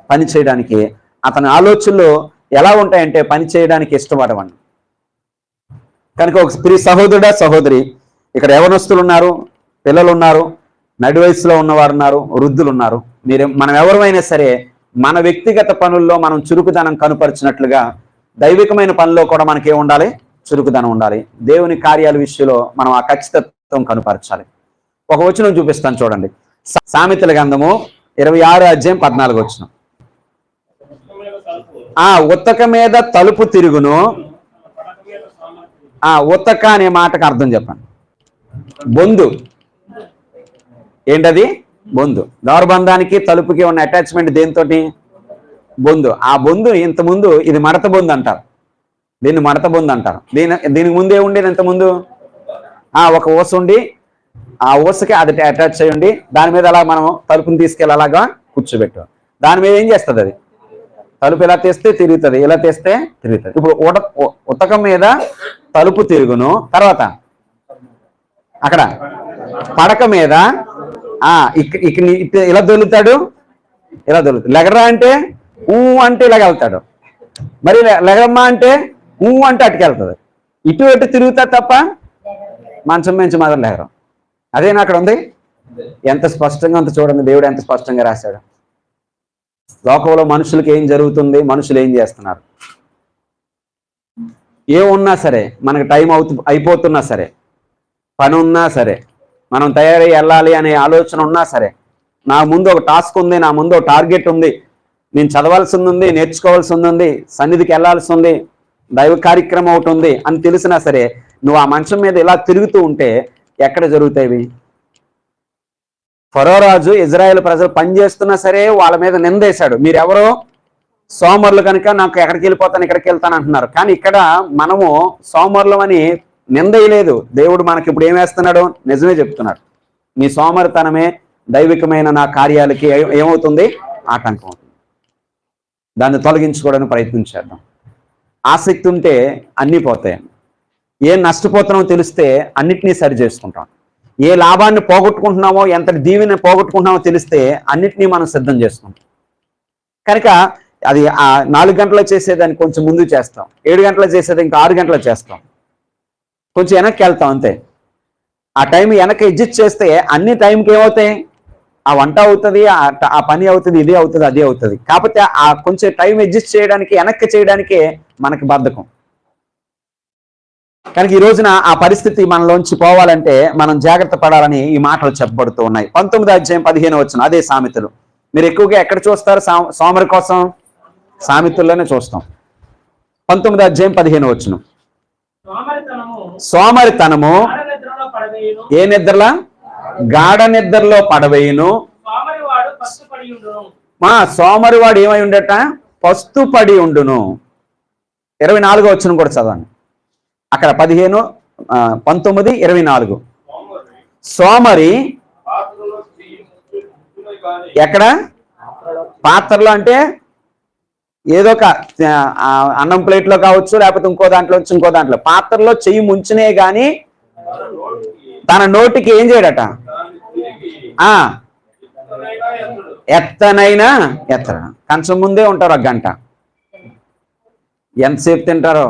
A: పని చేయడానికి. అతని ఆలోచనలు ఎలా ఉంటాయంటే పని చేయడానికి ఇష్టపడవండి. కనుక ఒక స్త్రీ సహోదరుడా సహోదరి, ఇక్కడ యవనస్తులు ఉన్నారు, పిల్లలు ఉన్నారు, నడి వయసులో ఉన్నవారు ఉన్నారు, వృద్ధులు ఉన్నారు. మనం ఎవరైనా సరే మన వ్యక్తిగత పనుల్లో మనం చురుకుదనం కనుపరిచినట్లుగా దైవికమైన పనుల్లో కూడా మనకి ఉండాలి, చురుకుదనం ఉండాలి. దేవుని కార్యాల విషయంలో మనం ఆ ఖచ్చితత్వం కనుపరచాలి. ఒక వచనం చూపిస్తాను చూడండి. సామెతల గ్రంథము 26:14. ఉత్తక మీద తలుపు తిరుగును. ఉత్తక అనే మాటకు అర్థం చెప్పండి. బొందు. ఏంటది? బొందు. దౌర్బంధానికి తలుపుకి ఉన్న అటాచ్మెంట్ దేనితోటి? బొందు. ఆ బొందు ఇంతకుముందు ఇది మడత బొందు అంటారు, దీన్ని మడత బొందు అంటారు. దీనికి ముందే ఉండేది ఇంతకుముందు ఒక ఊస ఉండి ఆ ఊసకి అది అటాచ్ అయ్యి ఉండి దాని మీద అలా మనం తలుపుని తీసుకెళ్ళి అలాగా కూర్చోబెట్టాం. దాని మీద ఏం చేస్తుంది? అది తలుపు ఇలా తీస్తే తిరుగుతుంది, ఇలా తీస్తే తిరుగుతుంది. ఇప్పుడు ఉతకం మీద తలుపు తిరుగును. తర్వాత అక్కడ పడక మీద ఇలా దొలుతాడు, ఇలా దొలుతాడు. లెగరా అంటే అంటే ఇలాగ వెళ్తాడు, మరి లెగరమ్మా అంటే అంటే అటుకెళ్తుంది. ఇటు అటు తిరుగుతా తప్ప మంచం మంచి మాత్రం లెగరం. అదేనా అక్కడ ఉంది? ఎంత స్పష్టంగా అంత చూడండి, దేవుడు ఎంత స్పష్టంగా రాశాడు. లోకంలో మనుషులకి ఏం జరుగుతుంది, మనుషులు ఏం చేస్తున్నారు, ఏమున్నా సరే, మనకు టైం అయిపోతున్నా సరే, పని ఉన్నా సరే, మనం తయారై వెళ్ళాలి అనే ఆలోచన ఉన్నా సరే, నా ముందు ఒక టాస్క్ ఉంది, నా ముందు ఒక టార్గెట్ ఉంది, నేను చదవాల్సింది ఉంది, నేర్చుకోవాల్సి ఉంది, సన్నిధికి వెళ్ళాల్సి ఉంది, దైవ కార్యక్రమం ఒకటి ఉంది అని తెలిసినా సరే నువ్వు ఆ మంచం మీద ఇలా తిరుగుతూ ఉంటే ఎక్కడ జరుగుతాయి? ఫరో రాజు ఇజ్రాయేల్ ప్రజలు పనిచేస్తున్నా సరే వాళ్ళ మీద నిందేశాడు, మీరెవరో సోమరులు కనుక నాకు ఎక్కడికి వెళ్ళిపోతాను, ఇక్కడికి వెళ్తాను అంటున్నారు. కానీ ఇక్కడ మనము సోమరులం అని నిందేయలేదు. దేవుడు మనకి ఇప్పుడు ఏం వేస్తున్నాడు? నిజమే చెప్తున్నాడు. మీ సోమరితనమే దైవికమైన నా కార్యాలకి ఏమవుతుంది? ఆటంకం అవుతుంది. దాన్ని తొలగించుకోవడానికి ప్రయత్నం చేద్దాం. ఆసక్తి ఉంటే అన్నీ పోతాయండి. ఏం నష్టపోతున్నామో తెలిస్తే అన్నిటినీ సరి చేసుకుంటాం. ఏ లాభాన్ని పోగొట్టుకుంటున్నామో, ఎంతటి దీవెని పోగొట్టుకుంటున్నామో తెలిస్తే అన్నిటినీ మనం సిద్ధం చేసుకుంటాం. కనుక అది 4 గంటల్లో చేసేదాన్ని కొంచెం ముందు చేస్తాం, 7 గంటల్లో చేసేది ఇంకా 6 గంటల్లో చేస్తాం, కొంచెం వెనక్కి వెళ్తాం అంతే. ఆ టైం వెనక్కి అడ్జస్ట్ చేస్తే అన్ని టైంకి ఏమవుతాయి, ఆ వంట అవుతుంది, ఆ పని అవుతుంది, ఇది అవుతుంది, అది అవుతుంది. కాకపోతే ఆ కొంచెం టైం అడ్జస్ట్ చేయడానికి, వెనక్కి చేయడానికే మనకి బద్ధకం. కనుక ఈ రోజున ఆ పరిస్థితి మనలోంచి పోవాలంటే మనం జాగ్రత్త పడాలని ఈ మాటలు చెప్పబడుతూ ఉన్నాయి. 19వ అధ్యాయం 15వ వచనం, అదే సామెతలు. మీరు ఎక్కువగా ఎక్కడ చూస్తారు సోమరి కోసం? సామెతల్లోనే చూస్తాం. 19వ అధ్యాయం 15వ వచనం. సోమరితనము ఏ నిద్రలా? గాఢ నిద్రలో పడవేయును. మా సోమరివాడు ఏమై ఉండట? పస్తు పడి ఉండును. 24వ వచనం కూడా చదవండి. అక్కడ 15, 19, 24. సోమరి ఎక్కడ? పాత్రలో అంటే ఏదో ఒక అన్నం ప్లేట్లో కావచ్చు, లేకపోతే ఇంకో దాంట్లో ఇంకో దాంట్లో, పాత్రలో చెయ్యి ముంచునే గాని తన నోటికి ఏం చేయడట? ఎత్తనైనా ఎత్తన. కంచం ముందే ఉంటారు 1 గంట. ఎంతసేపు తింటారో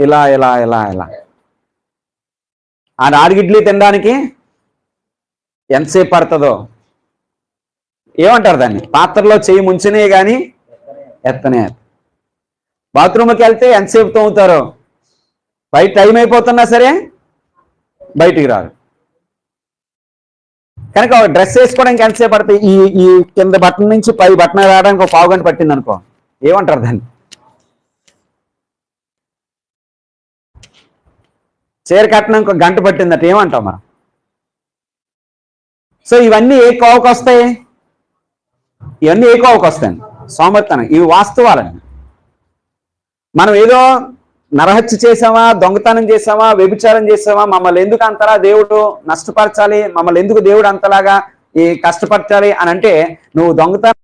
A: ఇలా ఇలా ఇలా ఇలా. ఆ 4 ఇడ్లీ తినడానికి ఎంతసేపు పడుతుందో. ఏమంటారు దాన్ని? పాత్రలో చెయ్యి ముంచునే గాని ఎత్తనే. బాత్రూమ్కి వెళ్తే ఎంతసేపు తోముతారో, బయట టైం అయిపోతున్నా సరే బయటికి రారు. కనుక డ్రెస్ వేసుకోవడానికి ఎంతసేపు పడుతుంది? ఈ ఈ కింద బట్టన్ నుంచి పై బట్టన్ రావడానికి ఒక 1/2 గంట పట్టింది అనుకో, ఏమంటారు దాన్ని? చీర కట్టడానికి 1 గంట పట్టిందట, ఏమంటాం మనం? సో ఇవన్నీ ఏ కోవకు వస్తాయి? ఇవన్నీ ఏ కోవకు వస్తాయి? సోమరితనం. ఇవి వాస్తవాలండి. మనం ఏదో నరహత్య చేసామా, దొంగతనం చేసామా, వ్యభిచారం చేసామా, మమ్మల్ని ఎందుకు అంతలా దేవుడు నష్టపరచాలి, మమ్మల్ని ఎందుకు దేవుడు అంతలాగా ఈ కష్టపరచాలి అని అంటే, నువ్వు దొంగతనం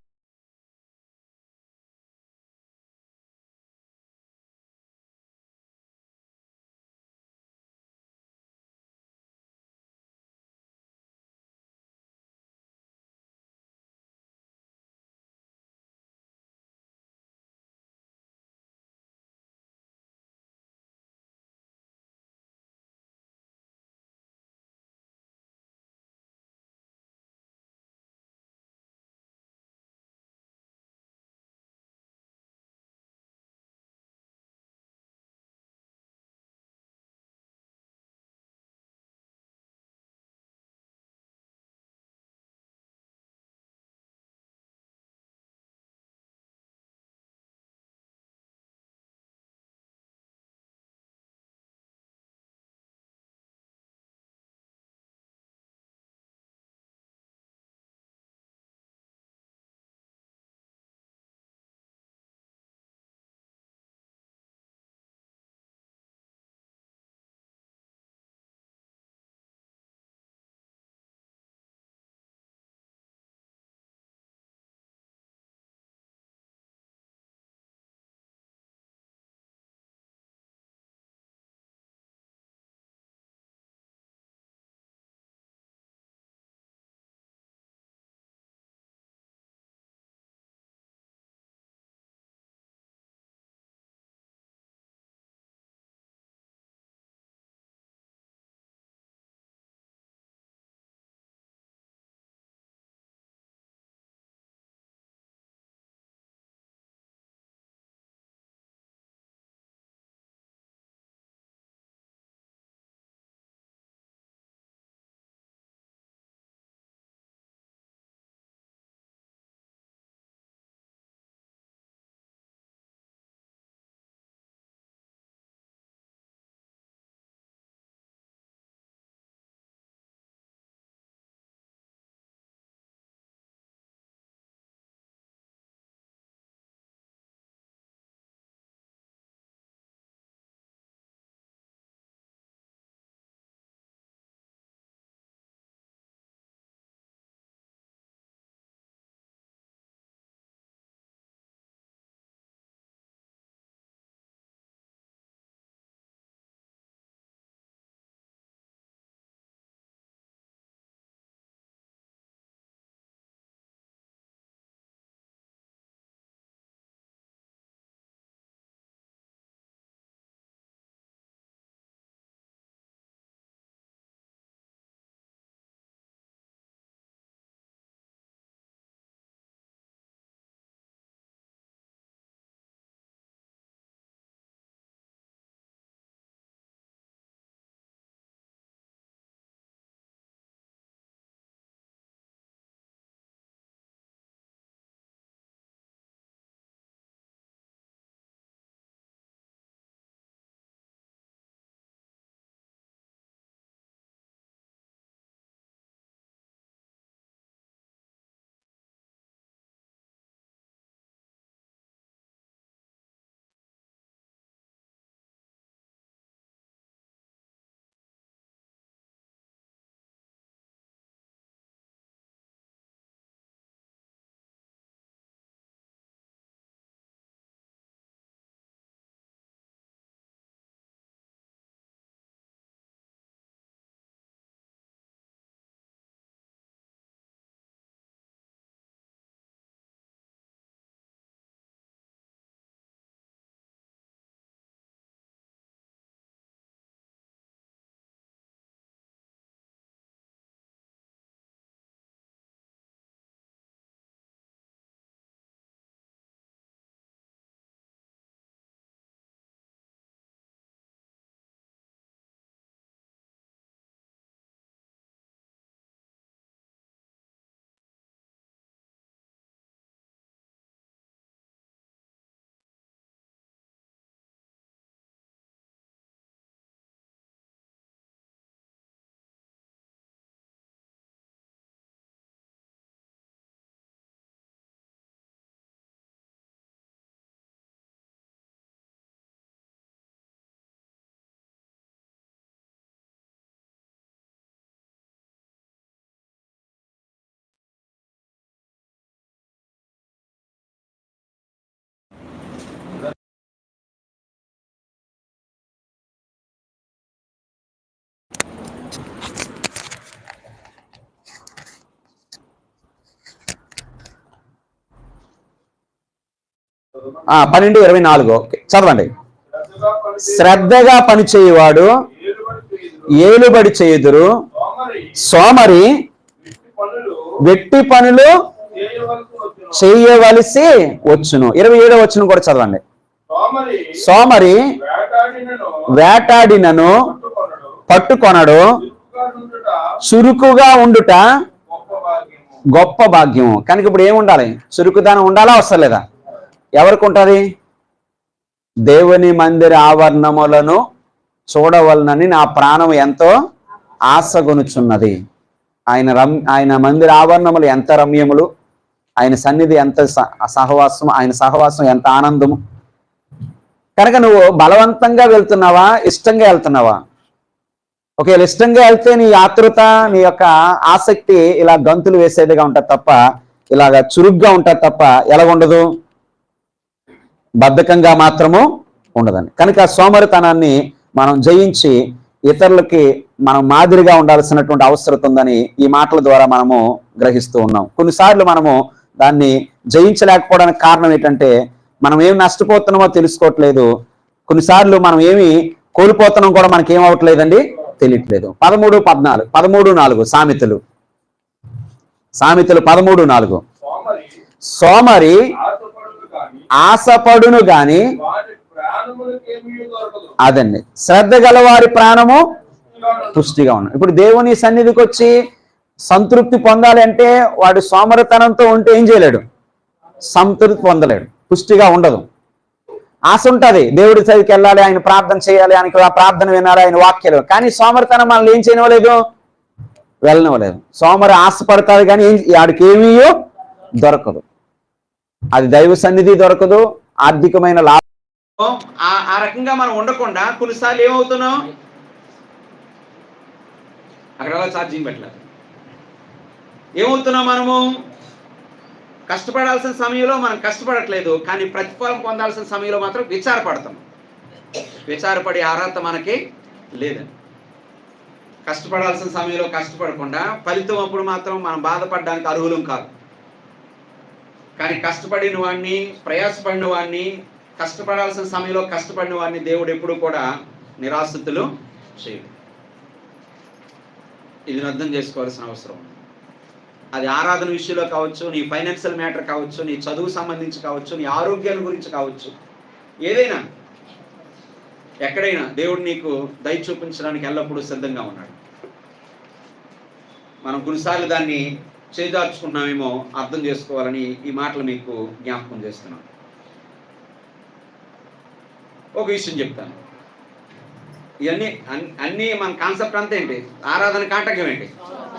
A: 12:24 ఓకే చదవండి. శ్రద్ధగా పనిచేయువాడు ఏలుబడి చేయుదురు, సోమరి వెట్టి పనులు చేయవలసి వచ్చును. 27వ వచనం కూడా చదవండి. సోమరి వేటాడినను పట్టుకొనడు, చురుకుగా ఉండుట గొప్ప భాగ్యం. కనుక ఇప్పుడు ఏముండాలి? చురుకుదనం ఉండాలా అవసరం లేదా? ఎవరికి ఉంటుంది? దేవుని మందిర ఆవరణములను చూడవలనని నా ప్రాణం ఎంతో ఆశగొనుచున్నది. ఆయన మందిర ఆవరణములు ఎంత రమ్యములు, ఆయన సన్నిధి ఎంత సహవాసం, ఆయన సహవాసం ఎంత ఆనందము. కనుక నువ్వు బలవంతంగా వెళ్తున్నావా, ఇష్టంగా వెళ్తున్నావా? ఒకవేళ ఇష్టంగా వెళ్తే నీ ఆతృత, నీ యొక్క ఆసక్తి ఇలా గంతులు వేసేదిగా ఉంటుంది తప్ప, ఇలాగ చురుగ్గా ఉంటుంది తప్ప ఎలా ఉండదు? బద్ధకంగా మాత్రము ఉండదండి. కనుక సోమరితనాన్ని మనం జయించి ఇతరులకి మనం మాదిరిగా ఉండాల్సినటువంటి అవసరం ఉందని ఈ మాటల ద్వారా మనము గ్రహిస్తూ ఉన్నాం. కొన్నిసార్లు మనము దాన్ని జయించలేకపోవడానికి కారణం ఏంటంటే మనం ఏం నష్టపోతున్నామో తెలుసుకోవట్లేదు. కొన్నిసార్లు మనం ఏమి కోల్పోతున్నాం కూడా మనకి ఏమవట్లేదండి, తెలియట్లేదు. 13:4 సామెతలు 13:4 సోమరి ఆశపడును గాని అదండి శ్రద్ధ గలవారి ప్రాణము పుష్టిగా ఉన్న. ఇప్పుడు దేవుని సన్నిధికి వచ్చి సంతృప్తి పొందాలి అంటే వాడు సోమరితనంతో ఉంటే ఏం చేయలేడు, సంతృప్తి పొందలేడు, పుష్టిగా ఉండదు. ఆశ ఉంటుంది, దేవుడి సన్నిధికి వెళ్ళాలి, ఆయన ప్రార్థన చేయాలి, ఆయనకి ప్రార్థన వినాలి, ఆయన వాక్యాలు. కానీ సోమరితనం మనల్ని ఏం చేయనివ్వలేదు, వెళ్ళనివ్వలేదు. సోమరి ఆశపడతాడు కానీ వాడికి ఏమీ దొరకదు. అది దైవ సన్నిధి దొరకదు, ఆర్థికమైన లాభం. ఆ రకంగా మనం ఉండకుండా కొన్నిసార్లు ఏమవుతున్నాం, అక్కడ ఛార్జింగ్ పెట్టలేదు, ఏమవుతున్నాం, మనము కష్టపడాల్సిన సమయంలో మనం కష్టపడట్లేదు, కానీ ప్రతిఫలం పొందాల్సిన సమయంలో మాత్రం విచారపడతాం. విచారపడే అర్హత మనకి లేదండి. కష్టపడాల్సిన సమయంలో కష్టపడకుండా ఫలితం అప్పుడు మాత్రం మనం బాధపడడానికి అర్హులం కాదు. కానీ కష్టపడిన వాడిని, ప్రయాసపడిన వాడిని, కష్టపడాల్సిన సమయంలో కష్టపడిన వాడిని దేవుడు ఎప్పుడు కూడా నిరాశితులు చేయడు. ఇది అర్థం చేసుకోవాల్సిన అవసరం. అది ఆరాధన విషయంలో కావచ్చు, నీ ఫైనాన్షియల్ మ్యాటర్ కావచ్చు, నీ చదువు సంబంధించి కావచ్చు, నీ ఆరోగ్యాల గురించి కావచ్చు, ఏదైనా ఎక్కడైనా దేవుడు నీకు దయ చూపించడానికి ఎల్లప్పుడూ సిద్ధంగా ఉన్నాడు. మనం కొన్నిసార్లు దాన్ని చేజార్చుకుంటున్నామేమో అర్థం చేసుకోవాలని ఈ మాటలు మీకు జ్ఞాపకం చేస్తున్నాను. ఒక విషయం చెప్తాను. ఇవన్నీ అన్నీ మన కాన్సెప్ట్ అంతా ఏంటి, ఆరాధన కాంటకం ఏంటి,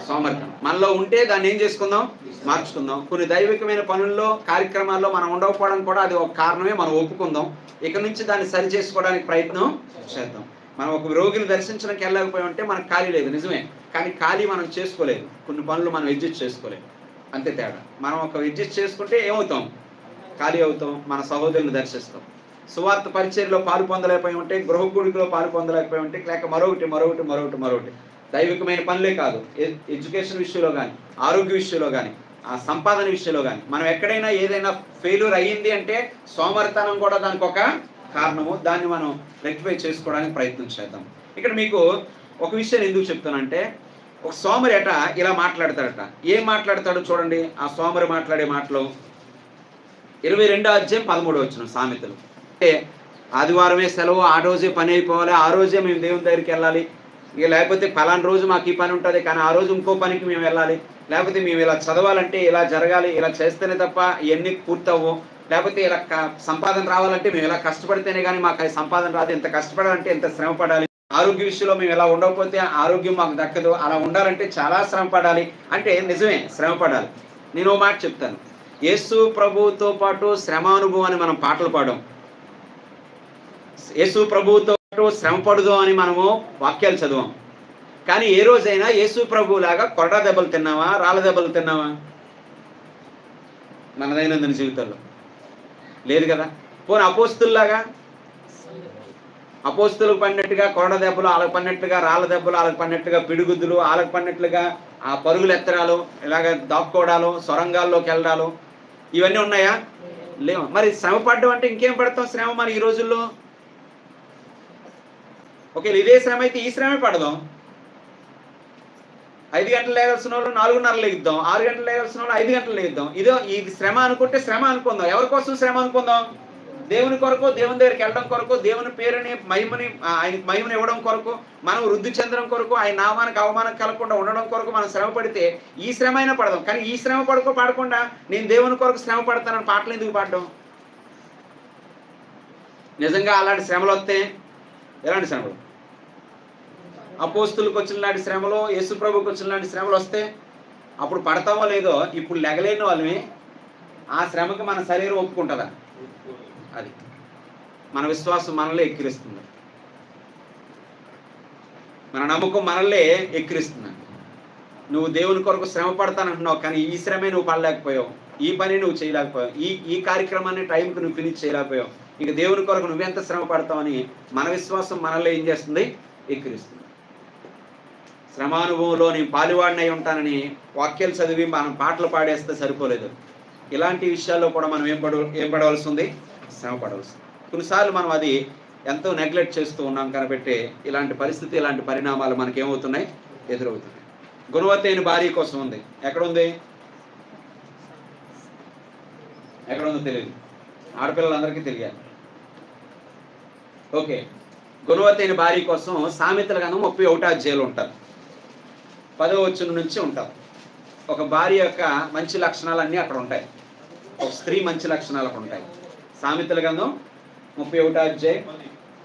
A: సోమరితనం. మనలో ఉంటే దాన్ని ఏం చేసుకుందాం, మార్చుకుందాం. కొన్ని దైవికమైన పనుల్లో, కార్యక్రమాల్లో మనం ఉండకపోవడం కూడా అది ఒక కారణమే, మనం ఒప్పుకుందాం. ఇక నుంచి దాన్ని సరి చేసుకోవడానికి ప్రయత్నం చేద్దాం. మనం ఒక రోగిని దర్శించడానికి వెళ్ళకపోయి ఉంటే మనకు ఖాళీ లేదు, నిజమే. కానీ ఖాళీ మనం చేసుకోలేదు, కొన్ని పనులు మనం అడ్జస్ట్ చేసుకోలేదు, అంతే తేడా. మనం ఒక అడ్జస్ట్ చేసుకుంటే ఏమవుతాం, ఖాళీ అవుతాం, మన సహోదరులను దర్శిస్తాం. సువార్త పరిచర్యలో పాలు పొందలేకపోయి ఉంటే, గృహకూడికలో పాలు పొందలేకపోయి ఉంటే, లేక మరొకటి దైవికమైన పనులే కాదు, ఎడ్యుకేషన్ విషయంలో కానీ, ఆరోగ్య విషయంలో కానీ, ఆ సంపాదన విషయంలో కానీ మనం ఎక్కడైనా ఏదైనా ఫెయిల్యూర్ అయ్యింది అంటే సోమరితనం కూడా దానికి ఒక కారణము. దాన్ని మనం రెక్టిఫై చేసుకోవడానికి ప్రయత్నం చేద్దాం. ఇక్కడ మీకు ఒక విషయం ఎందుకు చెప్తానంటే, ఒక సోమరి అట ఇలా మాట్లాడతాడట. ఏం మాట్లాడతాడో చూడండి. ఆ సోమరి మాట్లాడే మాటలు 22:13 సామెతలు. అంటే ఆదివారమే సెలవు, ఆ రోజే పని అయిపోవాలి, ఆ రోజే మేము దేవుని దగ్గరికి వెళ్ళాలి, ఇక లేకపోతే పలానా రోజు మాకు ఈ పని ఉంటుంది కానీ ఆ రోజు ఇంకో పనికి మేము వెళ్ళాలి, లేకపోతే మేము ఇలా చదవాలంటే ఇలా జరగాలి, ఇలా చేస్తేనే తప్ప ఇవన్నీ పూర్తవ్వు, లేకపోతే ఇలా సంపాదన రావాలంటే మేము ఇలా కష్టపడితేనే కానీ మాకు అది సంపాదన రాదు, ఎంత కష్టపడాలంటే ఎంత శ్రమ పడాలి, ఆరోగ్య విషయంలో మేము ఇలా ఉండకపోతే ఆరోగ్యం మాకు దక్కదు, అలా ఉండాలంటే చాలా శ్రమ పడాలి. అంటే నిజమే, శ్రమ పడాలి. నేను ఓ మాట చెప్తాను, యేసు ప్రభువుతో పాటు శ్రమానుభవం అని మనం పాటలు పాడాం, యేసు ప్రభువుతో పాటు శ్రమ పడదు అని మనము వాక్యాలు చదివాం. కానీ ఏ రోజైనా యేసు ప్రభువులాగా కొరడా దెబ్బలు తిన్నావా, రాళ్ళ దెబ్బలు తిన్నావా మన దైనందిన జీవితంలో? లేదు కదా. పోనీ అపోస్తుల్లాగా, అపోస్తులకు పడినట్టుగా కొరడ దెబ్బలు వాళ్ళకి పడినట్టుగా, రాళ్ళ దెబ్బలు వాళ్ళకి పడినట్టుగా, పిడుగుద్దులు వాళ్ళకి పడినట్లుగా, ఆ పరుగులు ఎత్తడాలు, ఇలాగ దాక్కోవడాలు, సొరంగాల్లోకి వెళ్ళడాలు, ఇవన్నీ ఉన్నాయా? లేవు. మరి శ్రమ పడ్డం అంటే ఇంకేం పడతాం శ్రమ మరి ఈ రోజుల్లో? ఓకే, ఇదే శ్రమ అయితే ఈ శ్రమే పడదాం. 5 గంటలు లేగాల్సిన వాళ్ళు 4:30 లేగిద్దాం, 6 గంటలు లేగాల్సిన వాళ్ళు 5 గంటలు లేగిద్దాం. ఇది శ్రమ అనుకుంటే శ్రమ అనుకుందాం. ఎవరి కోసం శ్రమ అనుకుందాం? దేవుని కొరకు, దేవుని దగ్గరికి వెళ్ళడం కొరకు, దేవుని పేరుని మహిమని ఆయనకి మహిమని ఇవ్వడం కొరకు, మనం వృద్ధి చెందడం కొరకు, ఆయన నామానికి అవమానం కలగకుండా ఉండడం కొరకు మనం శ్రమ పడితే ఈ శ్రమ అయినా పడదాం. కానీ ఈ శ్రమ పడకుండా నేను దేవుని కొరకు శ్రమ పడతానని పాటలు ఎందుకు పాడడం? నిజంగా అలాంటి శ్రమలు వస్తే, ఎలాంటి శ్రమలు? అపోస్తులకు వచ్చిన లాంటి శ్రమలు, యేసు ప్రభుకి వచ్చిన లాంటి శ్రమలు వస్తే అప్పుడు పడతామో లేదో. ఇప్పుడు లెగలేని వాళ్ళని ఆ శ్రమకి మన శరీరం ఒప్పుకుంటుందా? అది మన విశ్వాసం మనల్ని ఎక్కిరిస్తుంది, మన నమ్మకం మనల్ని ఎక్కిరిస్తుంది. నువ్వు దేవుని కొరకు శ్రమ పడతానంటున్నావు, కానీ ఈ శ్రమే నువ్వు పడలేకపోయావు, ఈ పని నువ్వు చేయలేకపోయావు, ఈ కార్యక్రమాన్ని టైంకి నువ్వు ఫినిష్ చేయలేకపోయావు. ఇక దేవుని కొరకు నువ్వెంత శ్రమ పడతావని మన విశ్వాసం మనల్ని ఏం చేస్తుంది? ఎక్కిరిస్తుంది. శ్రమానుభవంలో నేను పాలువాడినై ఉంటానని వాక్యాలు చదివి మనం పాటలు పాడేస్తే సరిపోలేదు. ఇలాంటి విషయాల్లో కూడా మనం ఏం పడవలసి ఉంది? శ్రమ పడవలసి. కొన్నిసార్లు మనం అది ఎంతో నెగ్లెక్ట్ చేస్తూ ఉన్నాం కాబట్టి ఇలాంటి పరిస్థితి, ఇలాంటి పరిణామాలు మనకేమవుతున్నాయి? ఎదురవుతున్నాయి. గుణవతి అయిన భార్య కోసం ఉంది. ఎక్కడుంది? ఎక్కడుందో తెలియదు, ఆడపిల్లలందరికీ తెలియాలి. ఓకే, గుణవతి అయిన భార్య కోసం సామెతల గ్రంథం 31వ అధ్యాయంలో ఉంటారు, 10వ వచనం నుంచి ఉంటారు. ఒక భార్య యొక్క మంచి లక్షణాలన్నీ అక్కడ ఉంటాయి, ఒక స్త్రీ మంచి లక్షణాలు అక్కడ ఉంటాయి. సామెతల గ్రంథం 31వ అధ్యాయం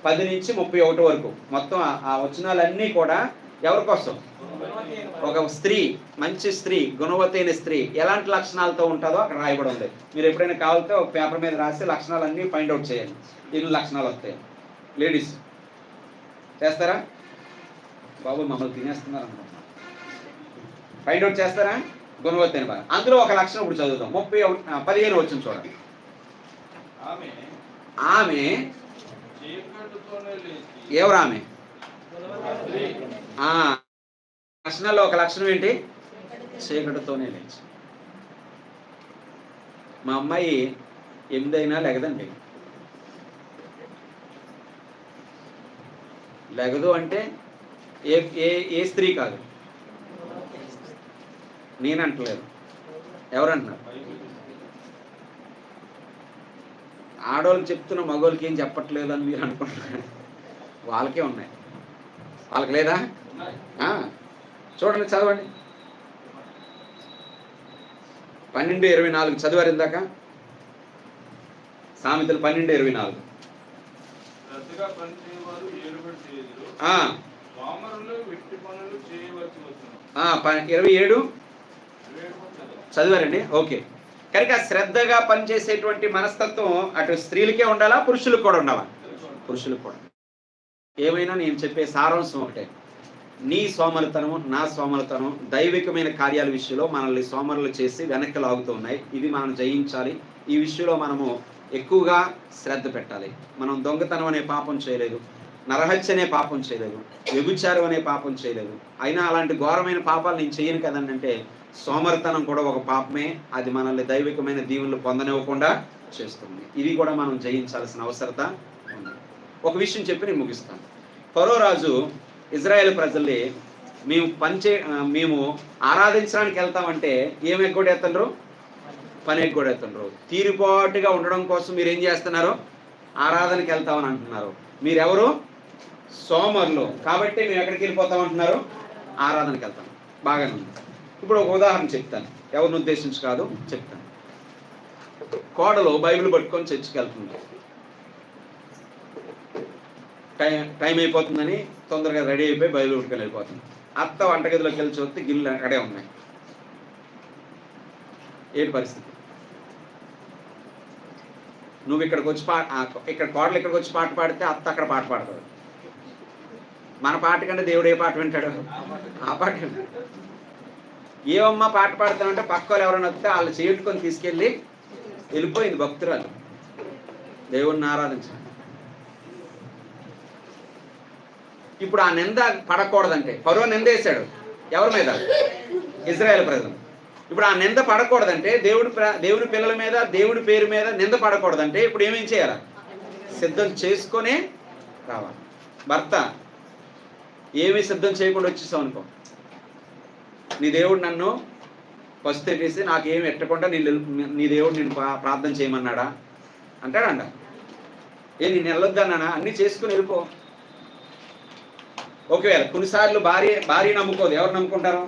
A: 10 నుంచి 31 వరకు మొత్తం ఆ వచనాలన్నీ కూడా ఎవరి కోసం? ఒక స్త్రీ, మంచి స్త్రీ, గుణవతి అయిన స్త్రీ ఎలాంటి లక్షణాలతో ఉంటుందో అక్కడ రాయబడి ఉంది. మీరు ఎప్పుడైనా కావాలితే ఒక పేపర్ మీద రాసి లక్షణాలన్నీ ఫైండ్ అవుట్ చేయాలి. ఎన్ని లక్షణాలు వస్తాయి? లేడీస్ చేస్తారా? బాబు మమ్మల్ని తినేస్తున్నారు అనుకుంటున్నా. ఫైండ్ అవుట్ చేస్తారా? గుణవతి అయిన భార్య. అందులో ఒక లక్షణం ఇప్పుడు చదువుతాం. 15 వచనం చూడండి. ఆమె ఎవరు? ఆమె లక్షణాల్లో ఒక లక్షణం ఏంటి? చీకటితోనే లేచి. మా అమ్మాయి 8 అయినా లెగదండి. లెగదు అంటే ఏ స్త్రీ కాదు, నేనంటలేదు, ఎవరంటున్నారు? ఆడవాళ్ళకి చెప్తున్న మగవాళ్ళకి ఏం చెప్పట్లేదు అని మీరు అనుకుంటున్నారు. వాళ్ళకే ఉన్నాయి, వాళ్ళకి లేదా? చూడండి, చదవండి. 12:24 చదివారు ఇందాక. సామెతలు 12:24. 27 చదివారండి. ఓకే, కనుక శ్రద్ధగా పనిచేసేటువంటి మనస్తత్వం అటు స్త్రీలకే ఉండాలా, పురుషులకు కూడా ఉండాలా? పురుషులకు కూడా. ఏమైనా నేను చెప్పే సారాంశం ఒకటే, నీ సోమరితనం, నా సోమరితనం దైవికమైన కార్యాల విషయంలో మనల్ని సోమరులు చేసి వెనక్కి లాగుతూ ఉన్నాయి. ఇవి మనం జయించాలి. ఈ విషయంలో మనము ఎక్కువగా శ్రద్ధ పెట్టాలి. మనం దొంగతనం అనే పాపం చేయలేదు, నరహత్య అనే పాపం చేయలేదు, వ్యభిచారం అనే పాపం చేయలేదు. అయినా అలాంటి ఘోరమైన పాపాలు నేను చేయను కదండి అంటే సోమరితనం కూడా ఒక పాపమే. అది మనల్ని దైవికమైన దీవెనలు పొందనివ్వకుండా చేస్తుంది. ఇది కూడా మనం జయించాల్సిన అవసరత ఉంది. ఒక విషయం చెప్పి నేను ముగిస్తాను. ఫరో రాజు ఇజ్రాయేల్ ప్రజల్ని మేము ఆరాధించడానికి వెళ్తామంటే ఏమి ఎగ్గొడేస్తున్నారు? పని ఎగ్గొడేస్తున్నారు. తీరుపాటుగా ఉండడం కోసం మీరు ఏం చేస్తున్నారు? ఆరాధనకి వెళ్తామని అంటున్నారు. మీరెవరు? సోమరులు. కాబట్టి మేము ఎక్కడికి వెళ్ళిపోతామంటున్నారు? ఆరాధనకి వెళ్తాం. బాగానే ఉంది. ఇప్పుడు ఒక ఉదాహరణ చెప్తాను, ఎవరిని ఉద్దేశించి కాదు చెప్తాను. కోడలు బైబిల్ పట్టుకొని చర్చికి వెళ్తుంది. టైం అయిపోతుందని తొందరగా రెడీ అయిపోయి బైబిల్ పట్టుకొని వెళ్ళిపోతుంది. అత్త వంటగదిలోకి వెళ్ళి చూస్తే గిన్నెలు అక్కడే ఉన్నాయి. ఏంటి పరిస్థితి? నువ్వు ఇక్కడికి వచ్చి ఇక్కడ కోడలు ఇక్కడికి వచ్చి పాట పాడితే అత్త అక్కడ పాట పాడతాడు. మన పాట కంటే దేవుడు ఏ పాట వింటాడు? ఆ పాట వింటాడు. ఏమమ్మా పాట పాడతానంటే పక్క వాళ్ళు ఎవరైనా వస్తే వాళ్ళు చేట్టుకొని తీసుకెళ్ళి వెళ్ళిపోయింది భక్తురాలు. దేవుణ్ణి ఆరాధించాలి. ఇప్పుడు ఆ నింద పడకూడదంటే ఫరో నింద వేశాడు ఎవరి మీద? ఇజ్రాయేల్ ప్రజలు. ఇప్పుడు ఆ నింద పడకూడదంటే దేవుని పిల్లల మీద దేవుని పేరు మీద నింద పడకూడదంటే ఇప్పుడు ఏమేం చేయాలి? సిద్ధం చేసుకొనే రావాలి. భర్త ఏమీ సిద్ధం చేయకుండా వచ్చేసావు అనుకో, నీ దేవుడు నన్ను ఫస్ట్ తెప్పేసి నాకేమి ఎట్టకుండా నీ దేవుడు నేను ప్రార్థన చేయమన్నాడా అంటాడంట. నేను వెళ్ళొద్దన్నానా? అన్నీ చేసుకుని వెళ్ళిపో. ఒకవేళ కొన్నిసార్లు భార్య నమ్ముకోదు. ఎవరు నమ్ముకుంటారు?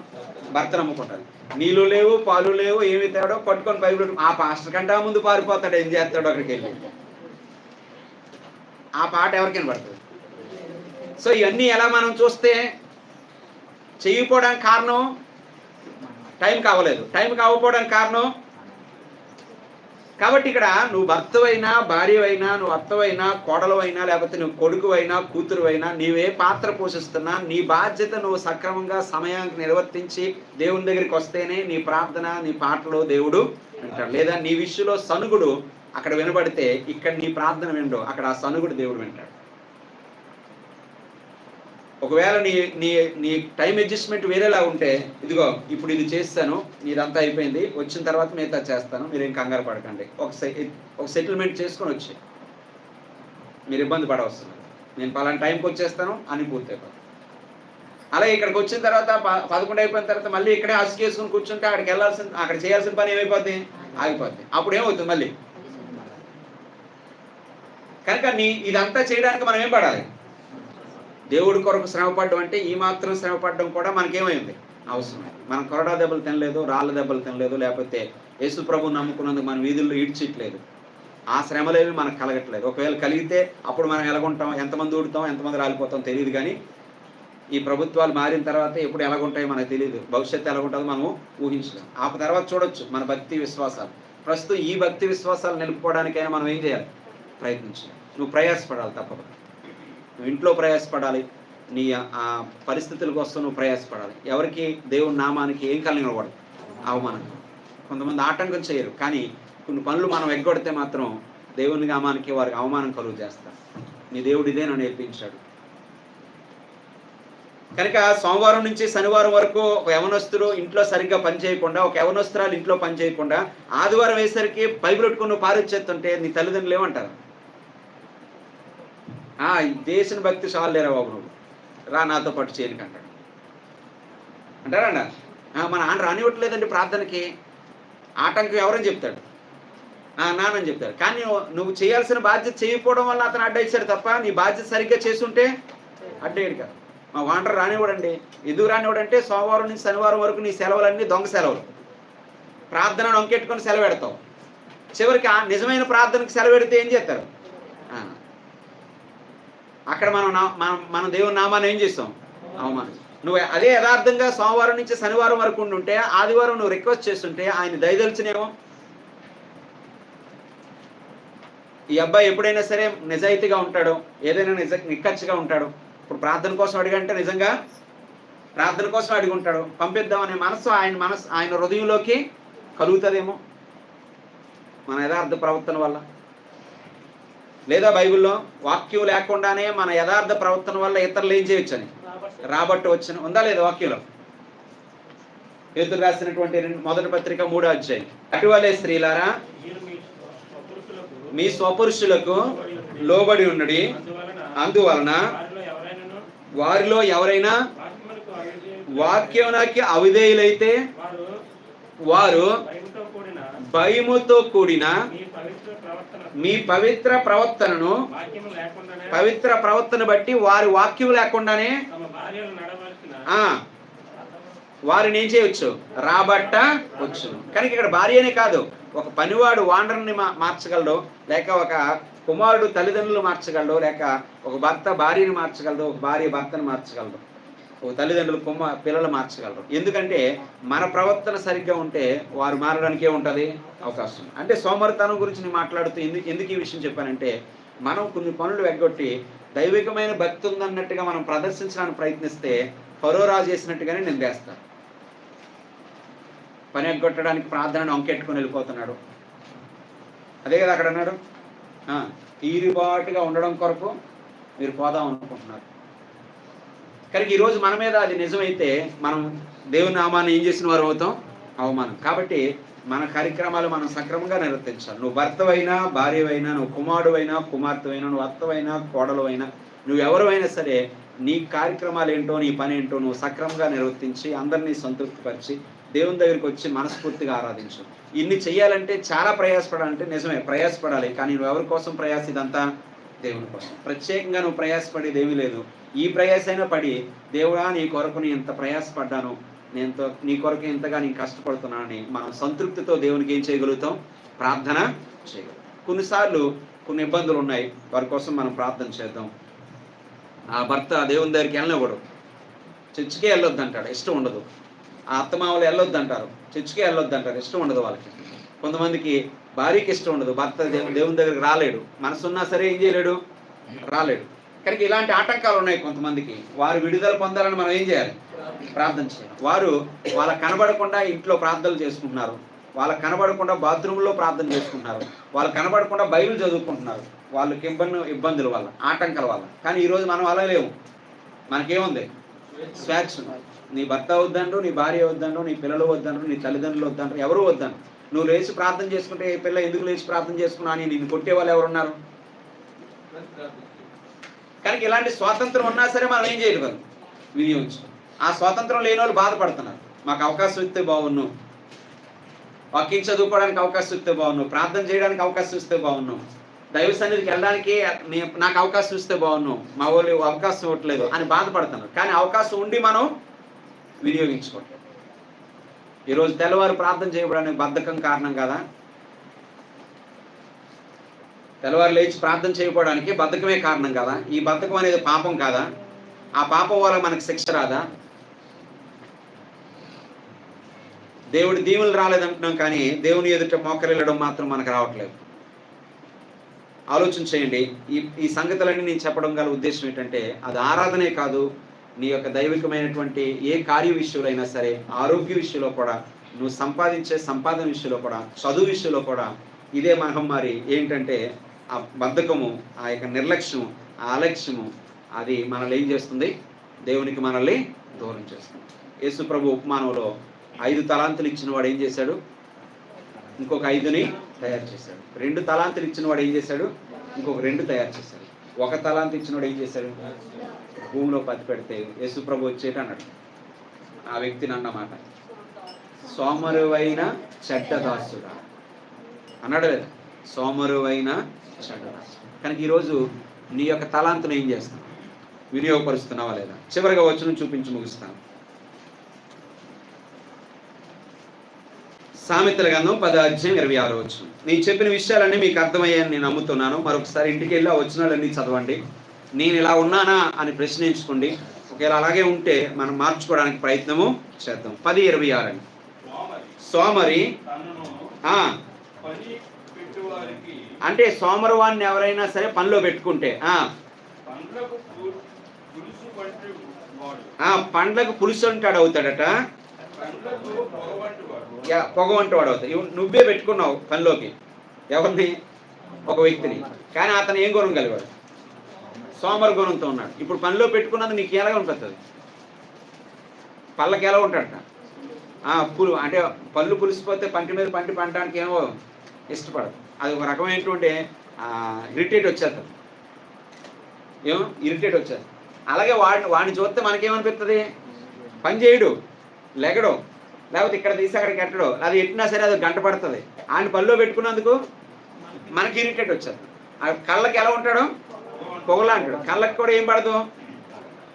A: భర్త నమ్ముకుంటారు. నీళ్ళు లేవు, పాలు లేవు, ఏమి తేడో పట్టుకొని బైబిల్ ఆ పాస్టర్ కంటే ముందు పారిపోతాడు. ఏం చేస్తాడు అక్కడికి వెళ్ళి? ఆ పాట ఎవరికైనా పడుతుంది. సో ఇవన్నీ ఎలా మనం చూస్తే చేయకపోవడానికి కారణం టైం కావలేదు. టైం కావకపోవడానికి కారణం కాబట్టి ఇక్కడ నువ్వు భర్తవైనా, భార్యవైనా, నువ్వు అత్తవైనా, కోడలవైనా, లేకపోతే నువ్వు కొడుకువైనా, కూతురువైనా, నీవే పాత్ర పోషిస్తున్నా నీ బాధ్యత నువ్వు సక్రమంగా సమయానికి నిర్వర్తించి దేవుని దగ్గరికి వస్తేనే నీ ప్రార్థన, నీ పాటలో దేవుడు వింటాడు. లేదా నీ విషయంలో సనుగుడు అక్కడ వినబడితే ఇక్కడ నీ ప్రార్థన వినడు, అక్కడ ఆ సనుగుడు దేవుడు వింటాడు. ఒకవేళ నీ నీ నీ టైం అడ్జస్ట్మెంట్ వేరేలా ఉంటే, ఇదిగో ఇప్పుడు ఇది చేస్తాను, నీదంతా అయిపోయింది, వచ్చిన తర్వాత మిగతా చేస్తాను, మీరేం కంగారు పడకండి, ఒక సెటిల్మెంట్ చేసుకొని వచ్చి మీరు ఇబ్బంది పడవస్తున్నారు, నేను పలానా టైంకి వచ్చేస్తాను అని పూర్తయిపోతుంది. అలాగే ఇక్కడికి వచ్చిన తర్వాత 11 అయిపోయిన తర్వాత మళ్ళీ ఇక్కడే అసుకు చేసుకుని కూర్చుంటే అక్కడ చేయాల్సిన పని ఏమైపోద్ది? ఆగిపోద్ది. అప్పుడు ఏమవుతుంది మళ్ళీ? కనుక ఇదంతా చేయడానికి మనం ఏం పడాలి? దేవుడి కొరకు శ్రమపడడం అంటే ఈ మాత్రం శ్రమపడడం కూడా మనకేమైంది? అవసరం. మనం కొరడా దెబ్బలు తినలేదు, రాళ్ళ దెబ్బలు తినలేదు, లేకపోతే యేసు ప్రభువు నమ్ముకున్నందుకు మన వీధుల్లో ఈడ్చిట్లేదు. ఆ శ్రమలేవి మనకు కలగట్లేదు. ఒకవేళ కలిగితే అప్పుడు మనం ఎలాగుంటాం, ఎంతమంది ఊడుతాం, ఎంతమంది రాలిపోతాం తెలియదు. కానీ ఈ ప్రభుత్వాలు మారిన తర్వాత ఎప్పుడు ఎలాగుంటాయో మనకు తెలియదు. భవిష్యత్తు ఎలాగుంటుందో మనం ఊహించలేం. ఆ తర్వాత చూడొచ్చు మన భక్తి విశ్వాసాలు. ప్రస్తుతం ఈ భక్తి విశ్వాసాలు నిలుపుకోవడానికైనా మనం ఏం చేయాలి? ప్రయత్నించాలి. నువ్వు ప్రయాసపడాలి తప్పదు. నువ్వు ఇంట్లో ప్రయాసపడాలి, నీ ఆ పరిస్థితుల కోసం నువ్వు ప్రయాసపడాలి. ఎవరికి దేవుని నామానికి ఏం కలిగినవాడు? అవమానం. కొంతమంది ఆటంకం చేయరు, కానీ కొన్ని పనులు మనం ఎగ్గొడితే మాత్రం దేవుని నామానికి వారికి అవమానం కలుగు చేస్తారు. నీ దేవుడు ఇదే నన్ను నేర్పించాడు. కనుక సోమవారం నుంచి శనివారం వరకు ఒక యవనస్తుడు ఇంట్లో సరిగ్గా పని చేయకుండా, ఒక యవనస్తురాలు ఇంట్లో పని చేయకుండా, ఆదివారం వేసరికి బైబిల్ పెట్టుకుని నువ్వు పారిచ్చేస్తుంటే నీ తల్లిదండ్రులు ఏమంటారు? దేశం భక్తి చాలు లేరా బాబు, నువ్వు రా నాతో పాటు చేయనికి అంటాడు. అంటారా? మన నాన్న రానివ్వట్లేదండి ప్రార్థనకి, ఆటంకం ఎవరని చెప్తాడు? నాన్నని చెప్తాడు. కానీ నువ్వు చేయాల్సిన బాధ్యత చేయకపోవడం వల్ల అతను అడ్డేశాడు తప్ప నీ బాధ్యత సరిగ్గా చేస్తుంటే అడ్డేయడు కాదు. మా వాండర్ రానివ్వడండి. ఎందుకు రానివ్వడంటే సోమవారం నుంచి శనివారం వరకు నీ సెలవులన్నీ దొంగ సెలవులు. ప్రార్థనను అంకెట్టుకొని సెలవు పెడతావు. చివరికి ఆ నిజమైన ప్రార్థనకు సెలవు పెడితే ఏం చేస్తారు? అక్కడ మనం దేవుని నామాన్ని ఏం చేస్తాం? అవమానం. నువ్వు అదే యథార్థంగా సోమవారం నుంచి శనివారం వరకు ఉండుంటే, ఆదివారం నువ్వు రిక్వెస్ట్ చేస్తుంటే ఆయన దయదలిచినేమో. ఈ అబ్బాయి ఎప్పుడైనా సరే నిజాయితీగా ఉంటాడు, ఏదైనా నిక్కచ్చిగా ఉంటాడు. ఇప్పుడు ప్రార్థన కోసం అడిగంటే నిజంగా ప్రార్థన కోసం అడిగి ఉంటాడు. పంపిద్దామనే మనసు ఆయన హృదయంలోకి కలుగుతుందేమో మన యథార్థ ప్రవర్తన వల్ల. లేదా బైబిల్లో వాక్యం లేకుండానే మన యథార్థ ప్రవర్తన వల్ల ఇతరులు ఏం చేయొచ్చని రాబట్టు వచ్చిన ఉందా లేదా వాక్యంలో? పేతురు రాసినటువంటి మొదటి పత్రిక 3వ అధ్యాయం. అటువలే స్త్రీలారా మీ స్వపురుషులకు లోబడి ఉండడి, అందువలన వారిలో ఎవరైనా వాక్యానికి అవిధేయులైతే వారు భయముతో కూడిన మీ పవిత్ర ప్రవర్తన బట్టి వారి వాక్యం లేకుండానే వారిని ఏం చేయవచ్చు? రాబట్ట వచ్చు. కనుక ఇక్కడ భార్యనే కాదు, ఒక పనివాడు వాండర్ని మార్చగలడు, లేక ఒక కుమారుడు తల్లిదండ్రులు మార్చగలడు, లేక ఒక భర్త భార్యని మార్చగలడు, ఒక భార్య భర్తను మార్చగలడు, ఒక తల్లిదండ్రులు పిల్లలు మార్చగలరు. ఎందుకంటే మన ప్రవర్తన సరిగ్గా ఉంటే వారు మారడానికి ఏముంటుంది? అవకాశం. అంటే సోమరితనం గురించి నేను మాట్లాడుతూ ఎందుకు ఈ విషయం చెప్పానంటే, మనం కొన్ని పనులు ఎగ్గొట్టి దైవికమైన భక్తి ఉందన్నట్టుగా మనం ప్రదర్శించడానికి ప్రయత్నిస్తే ఫరో రాజు చేసినట్టుగానే నిందేస్తాను. పని ఎగ్గొట్టడానికి ప్రార్థనను అంకెట్టుకొని వెళ్ళిపోతున్నాడు. అదే కదా అక్కడ అన్నాడు, తీరుబాటుగా ఉండడం కొరకు మీరు పోదాం అనుకుంటున్నారు. కనుక ఈరోజు మన మీద అది నిజమైతే మనం దేవుని నామాన్ని ఏం చేసిన వారు అవుతాం? అవమానం. కాబట్టి మన కార్యక్రమాలు మనం సక్రమంగా నిర్వర్తించాలి. నువ్వు భర్తవైనా, భార్యవైనా, నువ్వు కుమారుడైనా, కుమార్తెవైనా, నువ్వు అత్తవైనా, కోడలువైనా, నువ్వెవరివైనా సరే నీ కార్యక్రమాలు ఏంటో, నీ పని ఏంటో నువ్వు సక్రమంగా నిర్వర్తించి అందరినీ సంతృప్తిపరిచి దేవుని దగ్గరికి వచ్చి మనస్ఫూర్తిగా ఆరాధించు. ఇన్ని చెయ్యాలంటే చాలా ప్రయాసపడాలంటే నిజమే ప్రయాసపడాలి. కానీ నువ్వు ఎవరి కోసం ప్రయాస? ఇదంతా దేవుని కోసం. ప్రత్యేకంగా నువ్వు ప్రయాసపడేది ఏమీ లేదు. ఈ ప్రయాసైనా పడి దేవుడా నీ కొరకు నేను ఇంత ప్రయాసపడ్డాను, నేను నీ కొరకు ఇంతగా నేను కష్టపడుతున్నానని మనం సంతృప్తితో దేవునికి ఏం చేయగలుగుతాం? ప్రార్థన చేయగలుగుతాం. కొన్నిసార్లు కొన్ని ఇబ్బందులు ఉన్నాయి, వారి కోసం మనం ప్రార్థన చేద్దాం. ఆ భర్త దేవుని దగ్గరికి వెళ్ళనివ్వడు, చర్చికే వెళ్ళొద్దు అంటాడు, ఇష్టం ఉండదు. ఆ అత్తమామలు వెళ్ళొద్దు అంటారు, చర్చికే వెళ్ళొద్దు అంటారు, ఇష్టం ఉండదు వాళ్ళకి. కొంతమందికి భార్యకి ఇష్టం ఉండదు, భర్త దేవుని దగ్గరికి రాలేడు, మనసున్నా సరే ఏం చేయలేడు, రాలేడు. కనుక ఇలాంటి ఆటంకాలు ఉన్నాయి కొంతమందికి. వారు విడుదల పొందాలని మనం ఏం చేయాలి? ప్రార్థన చేయాలి. వారు వాళ్ళకి కనబడకుండా ఇంట్లో ప్రార్థనలు చేసుకుంటున్నారు, వాళ్ళకి కనబడకుండా బాత్రూంలో ప్రార్థన చేసుకుంటున్నారు, వాళ్ళకి కనబడకుండా బైబిల్ చదువుకుంటున్నారు, వాళ్ళకి ఇబ్బందుల వల్ల, ఆటంకాల వల్ల. కానీ ఈరోజు మనం అలా లేవు. మనకేముంది? స్వేచ్ఛ. నీ భర్త వద్దండ్రు, నీ భార్య వద్దండ్రు, నీ పిల్లలు వద్దండ్రు, నీ తల్లిదండ్రులు వద్దండ్రు, ఎవరు వద్దండ్రు. నువ్వు లేచి ప్రార్థన చేసుకుంటే ఏ పిల్ల ఎందుకు లేచి ప్రార్థన చేసుకున్నా అని నిన్ను కొట్టే వాళ్ళు ఎవరున్నారు? కనుక ఇలాంటి స్వాతంత్రం ఉన్నా సరే మనం ఏం చేయగలం? వినియోగించుకోం. ఆ స్వాతంత్రం లేని వాళ్ళు బాధపడుతున్నారు. మాకు అవకాశం ఇస్తే బాగున్నాం, వాక్యం చదువుకోవడానికి అవకాశం ఇస్తే బాగున్నాం, ప్రార్థన చేయడానికి అవకాశం ఇస్తే బాగున్నాం, దైవ సన్నిధికి వెళ్ళడానికి నాకు అవకాశం ఇస్తే బాగున్నాం, మా వాళ్ళు అవకాశం ఇవ్వట్లేదు అని బాధపడుతున్నారు. కానీ అవకాశం ఉండి మనం వినియోగించుకోవట్లేదు. ఈరోజు తెల్లవారు ప్రార్థన చేయడానికి బద్ధకం కారణం కదా? తెల్లవారు లేచి ప్రార్థన చేయకపోవడానికి బద్ధకమే కారణం కదా? ఈ బద్ధకం అనేది పాపం కాదా? ఆ పాపం వల్ల మనకు శిక్ష రాదా? దేవుడి దీవులు రాలేదంటున్నాం, కానీ దేవుని ఎదుట మోకరిల్లడం మాత్రం మనకు రావట్లేదు. ఆలోచన చేయండి. ఈ సంగతులన్నీ నేను చెప్పడం గల ఉద్దేశం ఏంటంటే, అది ఆరాధనే కాదు, నీ యొక్క దైవికమైనటువంటి ఏ కార్య విషయంలో సరే, ఆరోగ్య విషయంలో కూడా, నువ్వు సంపాదించే సంపాదన విషయంలో కూడా, చదువు విషయంలో కూడా ఇదే మహమ్మారి. ఏంటంటే ఆ బద్ధకము, ఆ యొక్క నిర్లక్ష్యం, ఆ అలక్ష్యము, అది మనల్ని ఏం చేస్తుంది? దేవునికి మనల్ని దూరం చేస్తుంది. యేసు ప్రభు ఉపమానంలో 5 తలాంతులు ఇచ్చిన వాడు ఏం చేశాడు? ఇంకొక 5ని తయారు చేశాడు. 2 తలాంతులు ఇచ్చిన వాడు ఏం చేశాడు? ఇంకొక 2 తయారు చేశాడు. 1 తలాంతు ఇచ్చిన వాడు ఏం చేశాడు? భూమిలో పత్తి పెడితే యేసు ప్రభు వచ్చేట అన్నాడు. ఆ వ్యక్తిని అన్నమాట, సోమరువైన చెడ్డదాసుడా అన్నాడు లేదా? సోమరువైన చెడ్డదాసుడు. కనుక ఈరోజు నీ యొక్క తలాంతును ఏం చేస్తావు? వినియోగపరుస్తున్నావా లేదా? చివరిగా వచనం చూపించి ముగిస్తాను. సామెతల గ్రంథం 10:26. నేను చెప్పిన విషయాలన్నీ మీకు అర్థమయ్యాయని నేను నమ్ముతున్నాను. మరొకసారి ఇంటికి వెళ్ళి ఆ వచనాలన్నీ చదవండి. నేను ఇలా ఉన్నానా అని ప్రశ్నించుకోండి. ఒకవేళ అలాగే ఉంటే మనం మార్చుకోవడానికి ప్రయత్నము చేద్దాం. 10:26. సోమరి అంటే సోమరివాన్ని ఎవరైనా సరే పనిలో పెట్టుకుంటే పండ్లకు పులుసు అంటాడు అవుతాడట, పొగ వంటి వాడు అవుతాడు. నువ్వే పెట్టుకున్నావు పనిలోకి ఎవరిని? ఒక వ్యక్తిని. కానీ అతను ఏం గుణం కలిగాడు? సోమరి గుణంతో ఉన్నాడు. ఇప్పుడు పనిలో పెట్టుకున్నది నీకు ఎలా ఉంటుంది? పళ్ళకి ఎలా ఉంటాడట? అంటే పళ్ళు పులిసిపోతే పంటి మీద పంటి పండడానికి ఏమో ఇష్టపడదు. అది ఒక రకమైనటువంటి ఇరిటేట్ వచ్చేస్తుంది. ఇరిటేట్ వచ్చేస్తుంది. అలాగే వాడిని చూస్తే మనకేమనిపిస్తుంది? పని చేయడు, లెగడు, లేకపోతే ఇక్కడ తీసి అక్కడికి ఎట్టడు, అది ఎట్టినా సరే అది గంట పడుతుంది. ఆయన పనిలో పెట్టుకున్నందుకు మనకి ఇరిటేట్ వచ్చేస్తుంది. కళ్ళకి ఎలా ఉంటాడు? పొగలా అంటాడు. కళ్ళకి కూడా ఏం పడదు?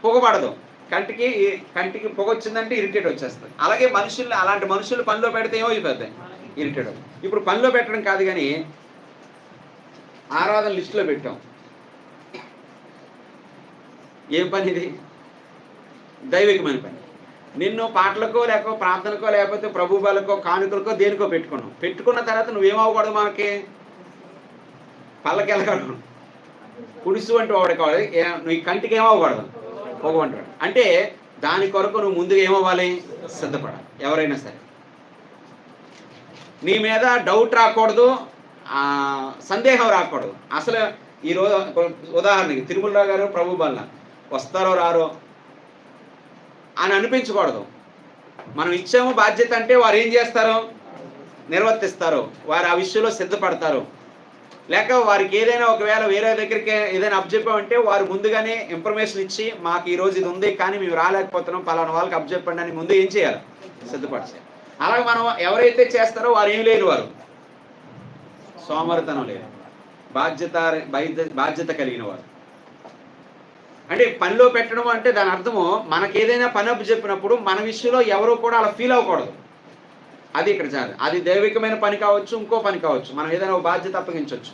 A: పొగ పడదు. కంటికి పొగ వచ్చిందంటే ఇరిటేట్ వచ్చేస్తుంది. అలాగే అలాంటి మనుషులు పనిలో పెడితే ఏమైపోతాయి? ఇరిటేట్. ఇప్పుడు పనిలో పెట్టడం కాదు, కానీ ఆరాధన లిస్టులో పెట్టాం. ఏం పని ఇది? దైవికమైన పని. నిన్ను పాటలకో లేకపోతే ప్రార్థనకో లేకపోతే ప్రభు బలకో కానుకలకో దేనికో పెట్టుకున్నావు. పెట్టుకున్న తర్వాత నువ్వేమవ్వకూడదు? మనకి పళ్ళకి వెళ్ళకూడదు, పులుసు అంటే వాడు కావాలి. నువ్వు కంటికి ఏమవ్వకూడదు? పొగమంటాడు. అంటే దాని కొరకు నువ్వు ముందుగా ఏమవ్వాలి? సిద్ధపడాలి. ఎవరైనా సరే నీ మీద డౌట్ రాకూడదు, సందేహం రాకూడదు. అసలు ఈరోజు ఉదాహరణకి తిరుమలరావు గారు ప్రభు బల్ల వస్తారో రారో అని అనిపించకూడదు. మనం ఇచ్చాము బాధ్యత అంటే వారు ఏం చేస్తారు, నిర్వర్తిస్తారు. వారు ఆ విషయంలో సిద్ధపడతారు. లేక వారికి ఏదైనా ఒకవేళ వేరే దగ్గరికి ఏదైనా అప్పచెప్పామంటే వారు ముందుగానే ఇన్ఫర్మేషన్ ఇచ్చి మాకు ఈరోజు ఇది ఉంది కానీ మేము రాలేకపోతున్నాం, పలానా వాళ్ళకి అప్పచెప్పండి అని ముందు ఏం చేయాలి, సిద్ధపరచాలి. అలాగే మనం ఎవరైతే చేస్తారో వారు ఏం లేరు, వారు సోమరితనం లేరు, బాధ్యత కలిగిన వారు. అంటే పనిలో పెట్టడం అంటే దాని అర్థము మనకి ఏదైనా పని అప్పచెప్పినప్పుడు మన విషయంలో ఎవరు కూడా అలా ఫీల్ అవ్వకూడదు. అది ఇక్కడ చాలు. అది దైవికమైన పని కావచ్చు, ఇంకో పని కావచ్చు, మనం ఏదైనా ఒక బాధ్యత అప్పగించవచ్చు.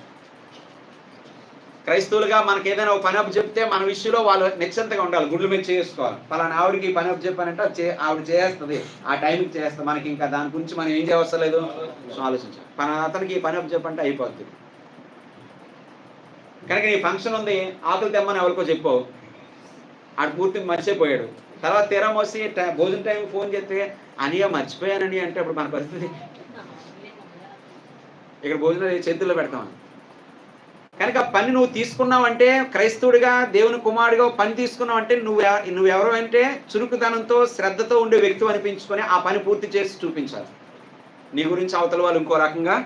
A: క్రైస్తవులుగా మనకి ఏదైనా ఒక పని అప్పచెప్తే మన విషయంలో వాళ్ళు నిశ్చింతగా ఉండాలి, గుడ్ల మీద చేసుకోవాలి. పలానా ఆవిడకి పని అప్పచెప్పానంటే ఆవిడ చేస్తుంది, ఆ టైంకి చేస్తుంది. మనకి ఇంకా దాని గురించి మనం ఏం చేయవలసిన లేదు, ఆలోచించాలి. అతనికి పని అప్పచెప్పంటే అయిపోద్ది. కనుక నీ ఫంక్షన్ ఉంది, ఆకులు తెమ్మని ఎవరికో చెప్పావు, ఆడు పూర్తిగా మర్చిపోయాడు. తర్వాత తీరా మోసి భోజన టైం ఫోన్ చేస్తే అనియా మర్చిపోయానని అంటే అప్పుడు మన పరిస్థితి ఇక్కడ భోజనం చేతుల్లో పెడతామని. కనుక పని నువ్వు తీసుకున్నావంటే, క్రైస్తవుడిగా దేవుని కుమారుడిగా పని తీసుకున్నావంటే నువ్వెవరు అంటే చురుకుదనంతో శ్రద్ధతో ఉండే వ్యక్తి అనిపించుకొని ఆ పని పూర్తి చేసి చూపించాలి. నీ గురించి అవతల వాళ్ళు ఇంకో రకంగా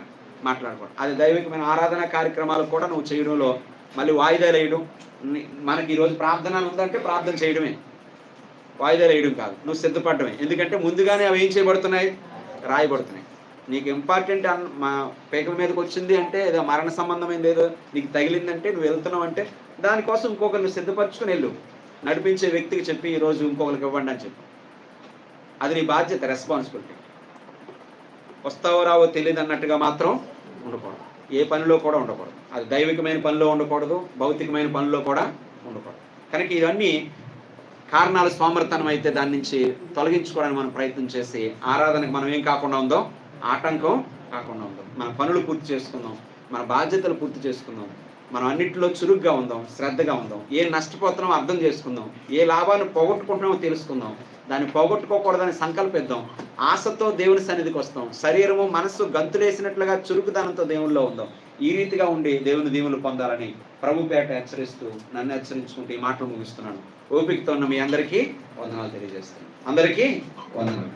A: మాట్లాడకూడదు. అది దైవికమైన ఆరాధన కార్యక్రమాలు కూడా నువ్వు చేయడంలో మళ్ళీ వాయిదాలు వేయడం. మనకి ఈరోజు ప్రార్థన ఉందంటే ప్రార్థన చేయడమే, వాయిదాలు వేయడం కాదు, నువ్వు సిద్ధపడమే. ఎందుకంటే ముందుగానే అవి ఏం చేయబడుతున్నాయి, రాయబడుతున్నాయి. నీకు ఇంపార్టెంట్ మా పేకల మీదకి వచ్చింది అంటే ఏదో మరణ సంబంధమైంది ఏదో నీకు తగిలిందంటే నువ్వు వెళ్తున్నావు అంటే దానికోసం ఇంకొకరు నువ్వు సిద్ధపరచుకుని వెళ్ళు. నడిపించే వ్యక్తికి చెప్పి ఈరోజు ఇంకొకరికి ఇవ్వండి అని చెప్పి, అది నీ బాధ్యత, రెస్పాన్సిబిలిటీ. వస్తావో రావో తెలియదు అన్నట్టుగా మాత్రం ఉండకూడదు, ఏ పనిలో కూడా ఉండకూడదు. అది దైవికమైన పనిలో ఉండకూడదు, భౌతికమైన పనిలో కూడా ఉండకూడదు. కనుక ఇవన్నీ కారణాలు సోమరితనం అయితే దాని నుంచి తొలగించుకోవడానికి మనం ప్రయత్నం చేసి ఆరాధనకు మనం ఏం కాకుండా ఉందో, ఆటంకం కాకుండా ఉందాం. మన పనులు పూర్తి చేసుకుందాం, మన బాధ్యతలు పూర్తి చేసుకుందాం, మనం అన్నింటిలో చురుగ్గా ఉందాం, శ్రద్ధగా ఉందాం. ఏ నష్టపోతున్నామో అర్థం చేసుకుందాం, ఏ లాభాన్ని పోగొట్టుకుంటున్నామో తెలుసుకుందాం, దాన్ని పోగొట్టుకోకూడదని సంకల్పిద్దాం. ఆశతో దేవుని సన్నిధికి వస్తాం, శరీరము మనస్సు గంతులేసినట్లుగా చురుకుదనంతో దేవుల్లో ఉందాం. ఈ రీతిగా ఉండి దేవుని దీవులు పొందాలని ప్రభు పేట హెచ్చరిస్తూ నన్ను హెచ్చరించుకుంటూ ఈ మాటలు ముగిస్తున్నాను. ఓపికతో ఉన్న మీ అందరికీ వందనాలు తెలియజేస్తున్నాను. అందరికీ వందనాలు.